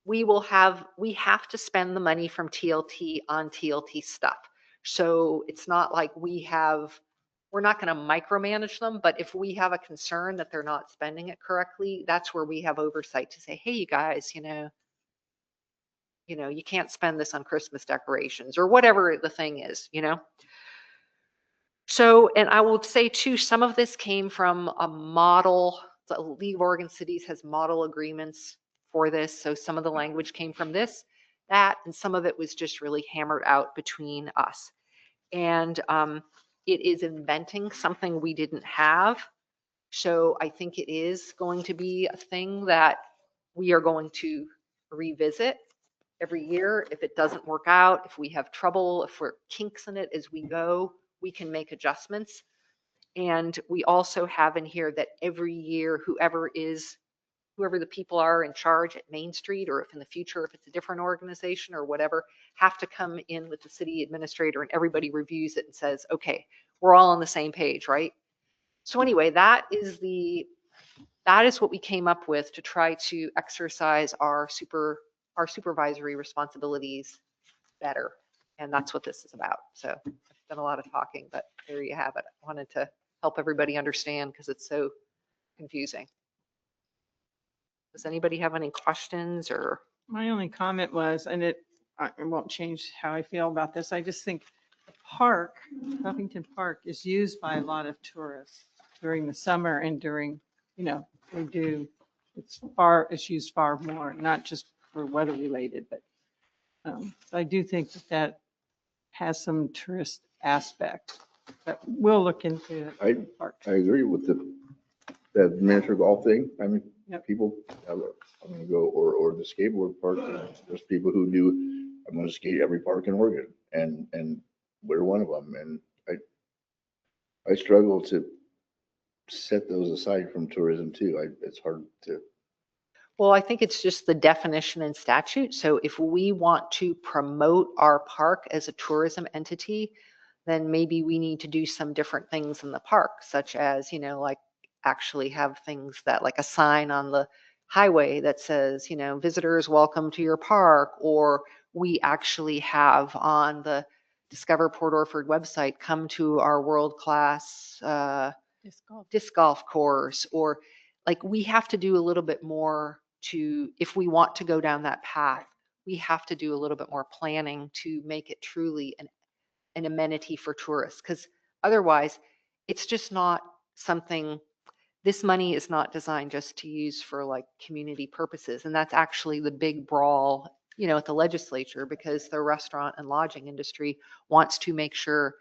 have to spend the money from TLT on TLT stuff. So it's not like we're not going to micromanage them, but if we have a concern that they're not spending it correctly, that's where we have oversight to say, hey, you guys, you can't spend this on Christmas decorations or whatever the thing is, So, and I will say too, some of this came from a model. The League of Oregon Cities has model agreements for this. So some of the language came from that, and some of it was just really hammered out between us. And it is inventing something we didn't have. So I think it is going to be a thing that we are going to revisit every year. If it doesn't work out, if we have trouble, if we're kinks in it as we go, we can make adjustments. And we also have in here that every year, whoever the people are in charge at Main Street, or if in the future, if it's a different organization or whatever, have to come in with the city administrator, and everybody reviews it and says, okay, we're all on the same page, right? So anyway, that is what we came up with to try to exercise our supervisory responsibilities better. And that's what this is about. So I've done a lot of talking, but there you have it. I wanted to help everybody understand because it's so confusing. Does anybody have any questions or? My only comment was, and it won't change how I feel about this. I just think the park, Huffington Park, is used by a lot of tourists during the summer and during, it's used far more, not just for weather related, but I do think that that has some tourist aspect, but we'll look into it. I- I agree with that miniature golf thing. I mean, Yep. people, I'm gonna go, or the skateboard park. There's people who do, I'm gonna skate every park in Oregon, and we're one of them. And I struggle to set those aside from tourism too. It's hard to. Well, I think it's just the definition in statute. So if we want to promote our park as a tourism entity, then maybe we need to do some different things in the park, such as, like actually have things that, like a sign on the highway that says, visitors welcome to your park, or we actually have on the Discover Port Orford website, come to our world-class disc golf course, or like we have to do a little bit more if we want to go down that path, we have to do a little bit more planning to make it truly an amenity for tourists. Because otherwise, it's just not something, this money is not designed just to use for like community purposes. And that's actually the big brawl, at the legislature, because the restaurant and lodging industry wants to make sure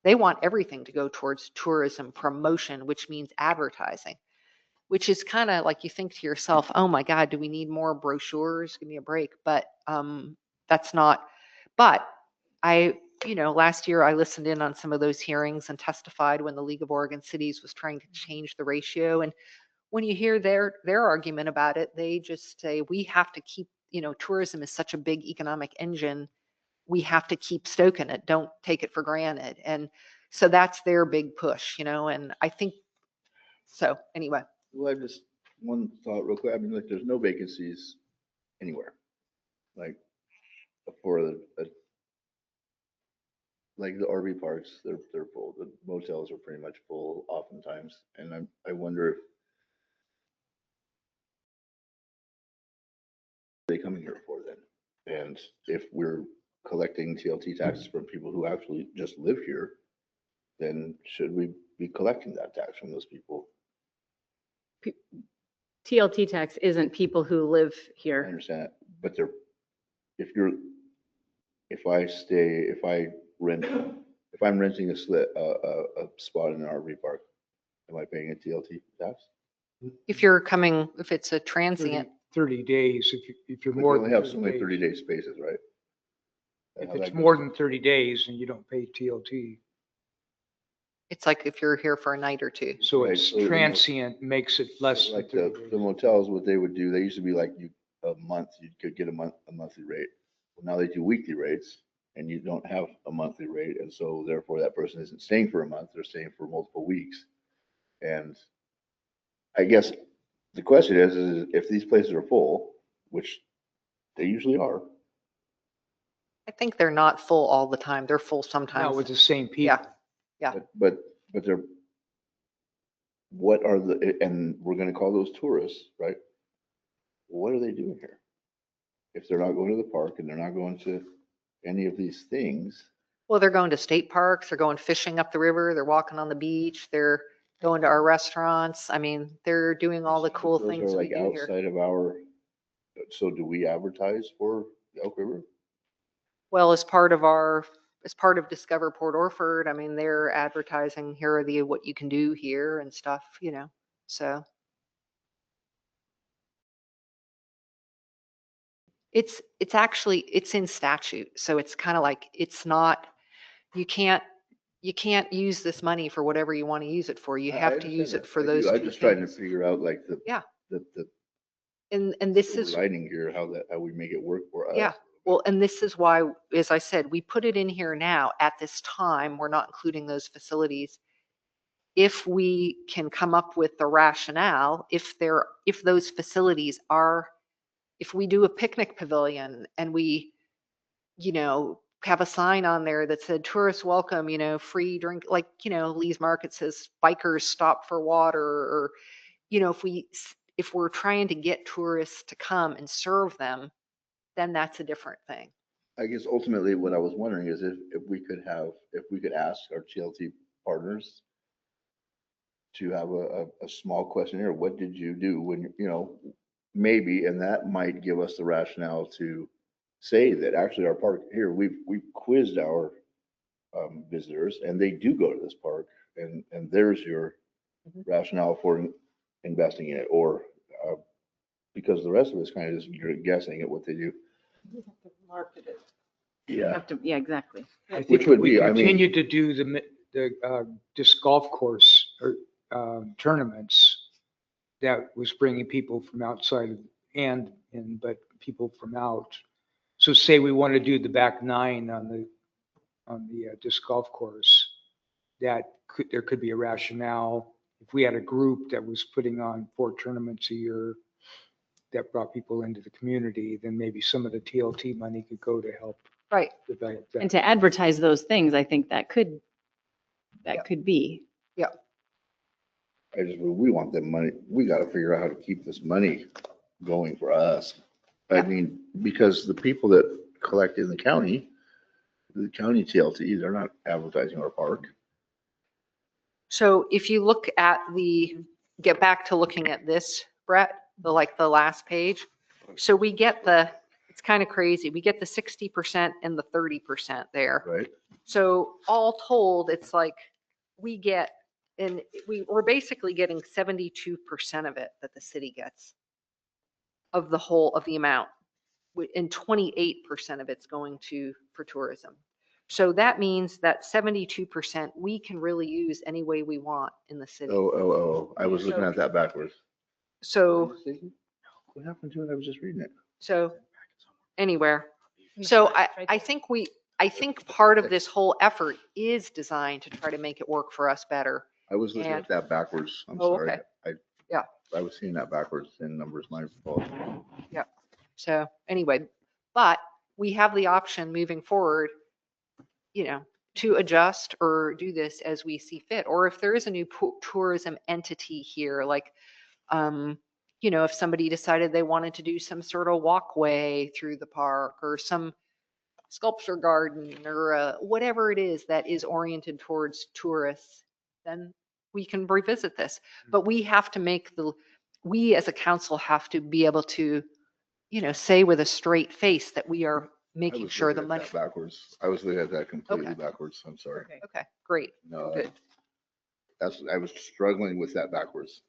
they want everything to go towards tourism promotion, which means advertising, which is kind of like you think to yourself, oh my God, do we need more brochures? Give me a break. But that's not, but last year I listened in on some of those hearings and testified when the League of Oregon Cities was trying to change the ratio. And when you hear their argument about it, they just say, we have to keep, tourism is such a big economic engine. We have to keep stoking it. Don't take it for granted. And so that's their big push, and I think, so anyway. Well, one thought real quick. I mean, like, there's no vacancies anywhere. Like for like the RV parks, they're full. The motels are pretty much full oftentimes. And I wonder if they coming here for then. And if we're collecting TLT taxes from people who actually just live here, then should we be collecting that tax from those people? TLT tax isn't people who live I here. understand it, but if I'm renting a spot in an RV park, am I paying a TLT tax? If it's a transient, 30 days, if you're But more you only than have so 30 many days. 30-day spaces, right? If How it's that more goes. than 30 days, then you don't pay TLT. it's like if you're here for a night or two. So Right, it's so the mo- transient makes it less than Like 30 the days. motels, what they would do, they used to be like a month, you could get a monthly rate. Well, now they do weekly rates and you don't have a monthly rate. And so therefore that person isn't staying for a month, they're staying for multiple weeks. And I guess the question is if these places are full, which they usually are, I think they're not full all the time. They're full Not sometimes. with the same people. Yeah. but they're, what are and we're gonna call those tourists, right? What are they doing here? If they're not going to the park and they're not going to any of these things, Well, they're going to state parks, they're going fishing up the river, they're walking on the beach, they're going to our restaurants. I mean, they're doing all the cool those things are we like do here. outside of our, so do we advertise for Elk River? Well, as part of Discover Port Orford, I mean, they're advertising, here are what you can do here and stuff, so. It's actually, it's in statute. So it's kind of like, it's not, you can't use this money for whatever you want to use it for. You I have to use understand it that. for I those do. I'm two just trying to things. figure out like Yeah. the And this is, overriding here, how we make it work for us. yeah. Well, and this is why, as I said, we put it in here now at this time, we're not including those facilities. If we can come up with the rationale, if those facilities are, if we do a picnic pavilion and we, have a sign on there that said tourists welcome, free drink, like, Lee's Market says bikers stop for water, or, if we're trying to get tourists to come and serve them, then that's a different thing. I guess ultimately what I was wondering is if we could ask our TLT partners to have a small questionnaire. What did you do when, maybe, and that might give us the rationale to say that actually our park here, we've quizzed our visitors and they do go to this park and there's your rationale for investing in it or because the rest of us kind of just you're guessing at what they do. Market it. Yeah, Have to, yeah, exactly. I think Which if would we be, I mean- continue to do the disc golf course or tournaments, that was bringing people from outside and but people from out. So say we want to do the back nine on the disc golf course, there could be a rationale. If we had a group that was putting on 4 tournaments a year that brought people into the community, then maybe some of the TLT money could go to help Right. develop And that. to advertise those things, I think that could be. we want that money. We got to figure out how to keep this money going for us. I Yeah. mean, because the people that collect in the county TLT, they're not advertising our park. So if you look at get back to looking at this, Brett, the last page. So we get it's kind of crazy. We get the 60% and the 30% there. Right? So all told, it's like we're basically getting 72% of it that the city gets of the amount. And 28% of it's going for tourism. So that means that 72% we can really use any way we want in the city. Oh, I was looking at that backwards. So, What happened to it? I was just reading it. so anywhere. So I think part of this whole effort is designed to try to make it work for us better. I was looking And- at that backwards. I'm Oh, sorry. okay. Yeah. I was seeing that backwards in numbers, my fault. So anyway, but we have the option moving forward, to adjust or do this as we see fit. Or if there is a new tourism entity here, like, if somebody decided they wanted to do some sort of walkway through the park or some sculpture garden or whatever it is that is oriented towards tourists, then we can revisit this. But we have to we as a council have to be able to, say with a straight face that we are I making was sure the looking at money. that backwards. I was looking at that completely Okay. backwards. I'm sorry. Okay, great. No, Good. I was struggling with that backwards.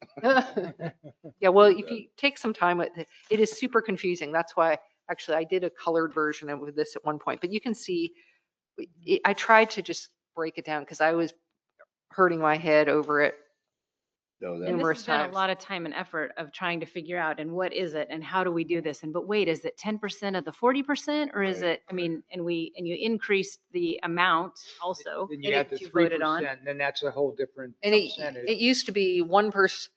Yeah, well, if you take some time with it, it is super confusing. That's why actually I did a colored version of this at one point, but you can see, I tried to just break it down because I was hurting my head over it. No, And that, this Numerous has been a times. lot of time and effort of trying to figure out, and what is it, and how do we do this? But wait, is it 10% of the 40%, or is Right, it, I mean, and you increased the amount also Then in you add it the that you voted on. 3%, then that's a whole different And it percentage. used to be 1%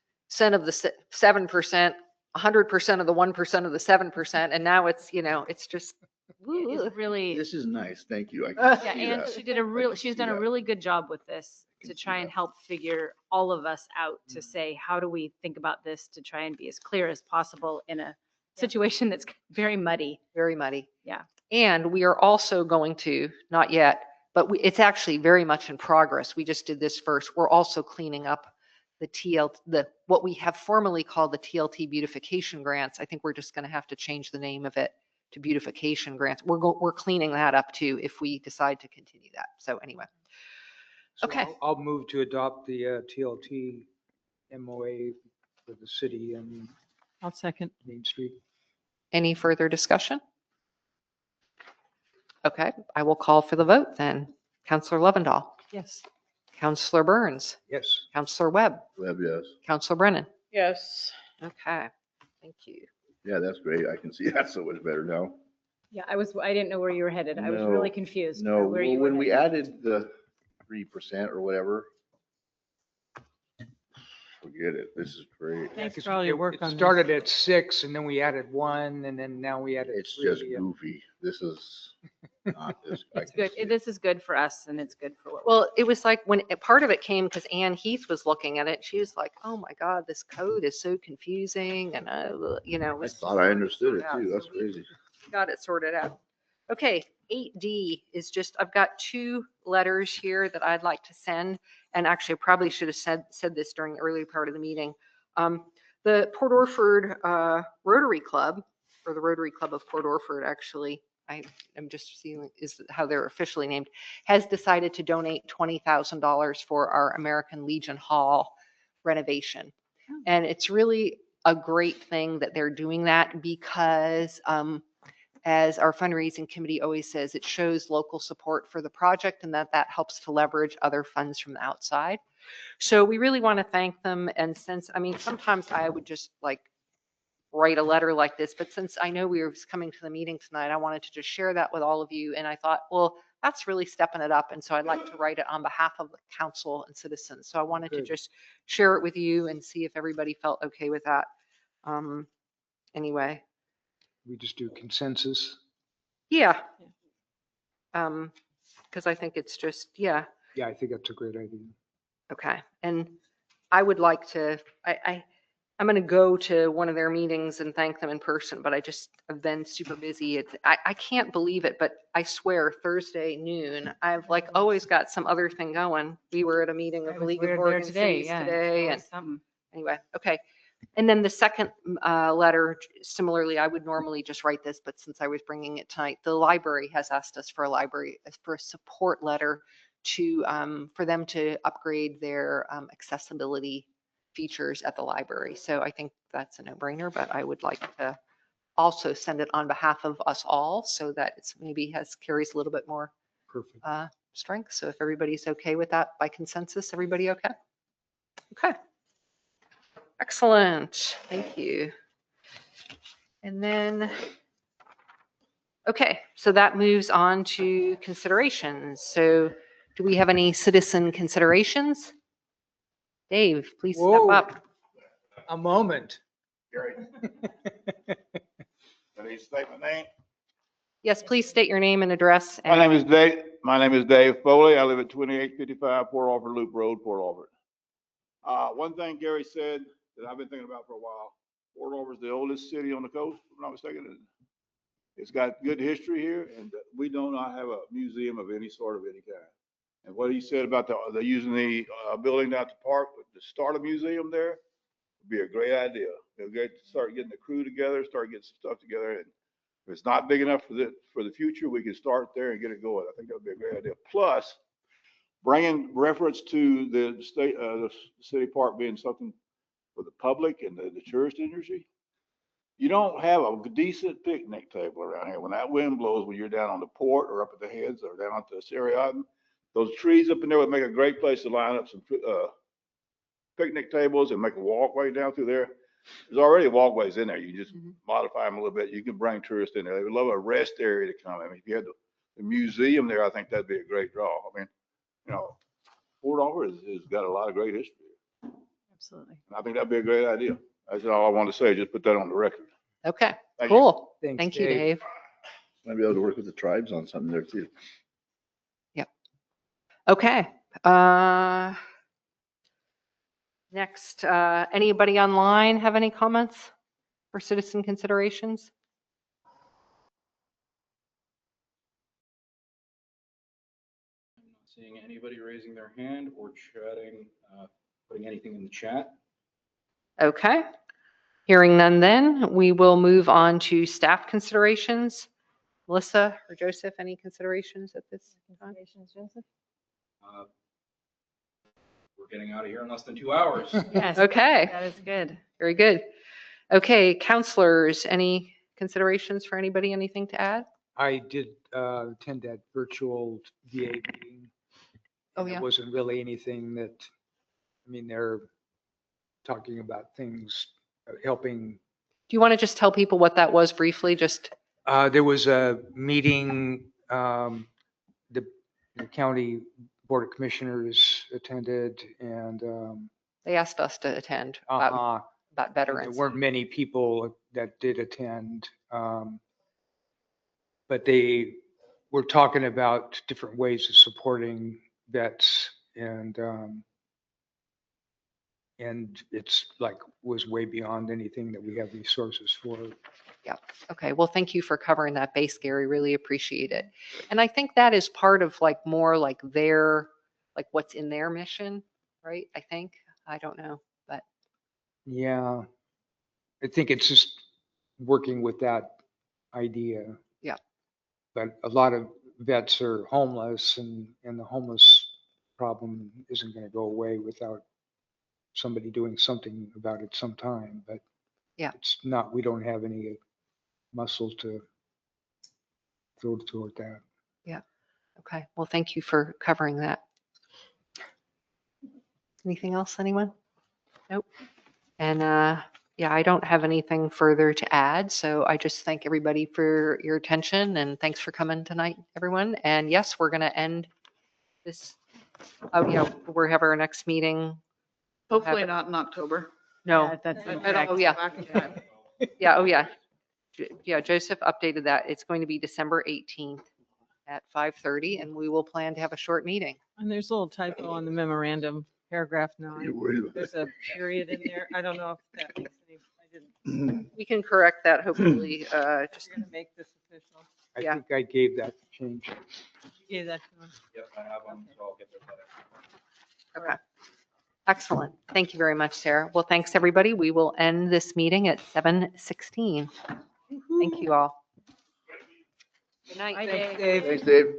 of the 7%, 100% of the 1% of the 7%, and now it's, it's just. It's really, this is nice. Thank you. I Yeah, can yeah, see and that. she did see she's done a that. really good job with this can to see try and that. help figure all of us out to say, how do we think about this to try and be as clear as possible in a situation that's very muddy. Very muddy. Yeah. And we are also going to, not yet, but it's actually very much in progress. We just did this first. We're also cleaning up what we have formerly called the TLT beautification grants. I think we're just going to have to change the name of it to beautification grants. We're cleaning that up too if we decide to continue that. So anyway. So Okay. I'll move to adopt the TLT MOA for the city and I'll second. Main Street. Any further discussion? Okay, I will call for the vote then. Counselor Lovendall, Yes. Counselor Burns, Yes. Counselor Webb, Web, yes. Counselor Brennan. Yes. Okay, thank you. Yeah, that's great. I can see that so much better now. Yeah, I didn't know where you were headed. I was really No, confused. No, where well, you were when we headed. added the 3% or whatever, forget it. This is great. Thanks for all your work It on this. started at 6 and then we added 1 and then now we added It's 3. just goofy. This is not this. I It's can good. see it. This is good for us, and it's good for what. Well, it was like when part of it came because Ann Heath was looking at it. She was like, "Oh my God, this code is so confusing," and it I was thought I understood it Yeah, too. so That's we- crazy. got it sorted out. Okay, 8D is just, I've got 2 letters here that I'd like to send. And actually I probably should have said this during the earlier part of the meeting. The Port Orford Rotary Club, or the Rotary Club of Port Orford, actually, I am just seeing is how they're officially named, has decided to donate $20,000 for our American Legion Hall renovation. And it's really a great thing that they're doing that because as our fundraising committee always says, it shows local support for the project and that helps to leverage other funds from the outside. So we really want to thank them. And since, I mean, sometimes I would just like write a letter like this, but since I know we were coming to the meeting tonight, I wanted to just share that with all of you. And I thought, well, that's really stepping it up. And so I'd like to write it on behalf of the council and citizens. So I wanted to Good. just share it with you and see if everybody felt okay with that. Anyway, We just do consensus. yeah. Because I think it's just, yeah. Yeah, I think that's a great idea. Okay, and I would like to, I'm going to go to one of their meetings and thank them in person, but I just have been super busy. I can't believe it, but I swear Thursday noon, I've like always got some other thing going. We were at a meeting of the League of Oregon Cities today, and anyway, okay. And then the second letter, similarly, I would normally just write this, but since I was bringing it tonight, the library has asked us for a support letter to, for them to upgrade their accessibility features at the library. So I think that's a no-brainer, but I would like to also send it on behalf of us all so that it's maybe carries a little bit more Perfect. strength. So if everybody's okay with that by consensus, everybody okay? Okay. Excellent, thank you. And then, okay, so that moves on to considerations. So do we have any citizen considerations? Dave, please step Whoa. up. A moment. I need to state my name. Yes, please state your name and address. My name is Dave Foley. I live at 2855 Port Orford Loop Road, Port Orford. One thing Gary said that I've been thinking about for a while, Port Orford is the oldest city on the coast, if I'm not mistaken. It's got good history here, and we do not have a museum of any sort of any kind. And what he said about the using the building down at the park to start a museum there would be a great idea. It'll get to start getting the crew together, start getting some stuff together. And if it's not big enough for the future, we can start there and get it going. I think that would be a great idea. Plus, bringing reference to the city park being something for the public and the tourist industry. You don't have a decent picnic table around here. When that wind blows, when you're down on the port or up at the heads or down at the Sariatin, those trees up in there would make a great place to line up some picnic tables and make a walkway down through there. There's already walkways in there. You just modify them a little bit. You can bring tourists in there. They would love a rest area to come. I mean, if you had the museum there, I think that'd be a great draw. I mean, you know, Port Orford has got a lot of great history. Absolutely. And I think that'd be a great idea. That's all I wanted to say. Just put that on the record. Okay, Thank you. cool. Thanks, Thank you, Dave. Might be able to work with the tribes on something there too. Okay. Next, anybody online have any comments for citizen considerations? I'm not seeing anybody raising their hand or chatting, putting anything in the chat. Okay. Hearing none then, we will move on to staff considerations. Melissa or Joseph, any considerations at this time? We're getting out of here in less than 2 hours. Yes. Okay, That is good. very good. Okay, counselors, any considerations for anybody? Anything to add? I did attend that virtual VA meeting. Oh, and yeah. It wasn't really anything that, I mean, they're talking about things, helping. Do you want to just tell people what that was briefly? Just, There was a meeting, the county board of commissioners attended and they asked us to attend about there veterans. weren't many people that did attend. But they were talking about different ways of supporting vets and it's like was way beyond anything that we have resources for. Yeah. Okay. Well, thank you for covering that base, Gary. Really appreciate it. And I think that is part of like more like their, like what's in their mission, right? I think. I don't know, but Yeah. I think it's just working with that idea. Yeah. But a lot of vets are homeless and the homeless problem isn't going to go away without somebody doing something about it sometime, but Yeah. it's not, we don't have any muscle to throw toward that. Okay, well, thank you for covering that. Anything else, anyone? Nope. And yeah, I don't have anything further to add, so I just thank everybody for your attention and thanks for coming tonight, everyone. And yes, we're going to end this, we have our next meeting. Hopefully not in October. No, Yeah, that's I- I incorrect. don't oh, yeah. go back in time. yeah, oh, yeah. Yeah, Joseph updated that. It's going to be December 18th at 5:30 and we will plan to have a short meeting. And there's a little typo on the memorandum, paragraph You're 9. worried about There's a period in there. I don't know if that makes any, I didn't, We can correct that hopefully, just, we're going to make this official. I Yeah. think I gave that change. You gave that to him. Yep, I have them, so I'll get those letters. okay. Excellent. Thank you very much, Sarah. Well, thanks, everybody. We will end this meeting at 7:16. Thank you all. Good night. Bye, Thanks, Dave. Dave. Thanks, Dave.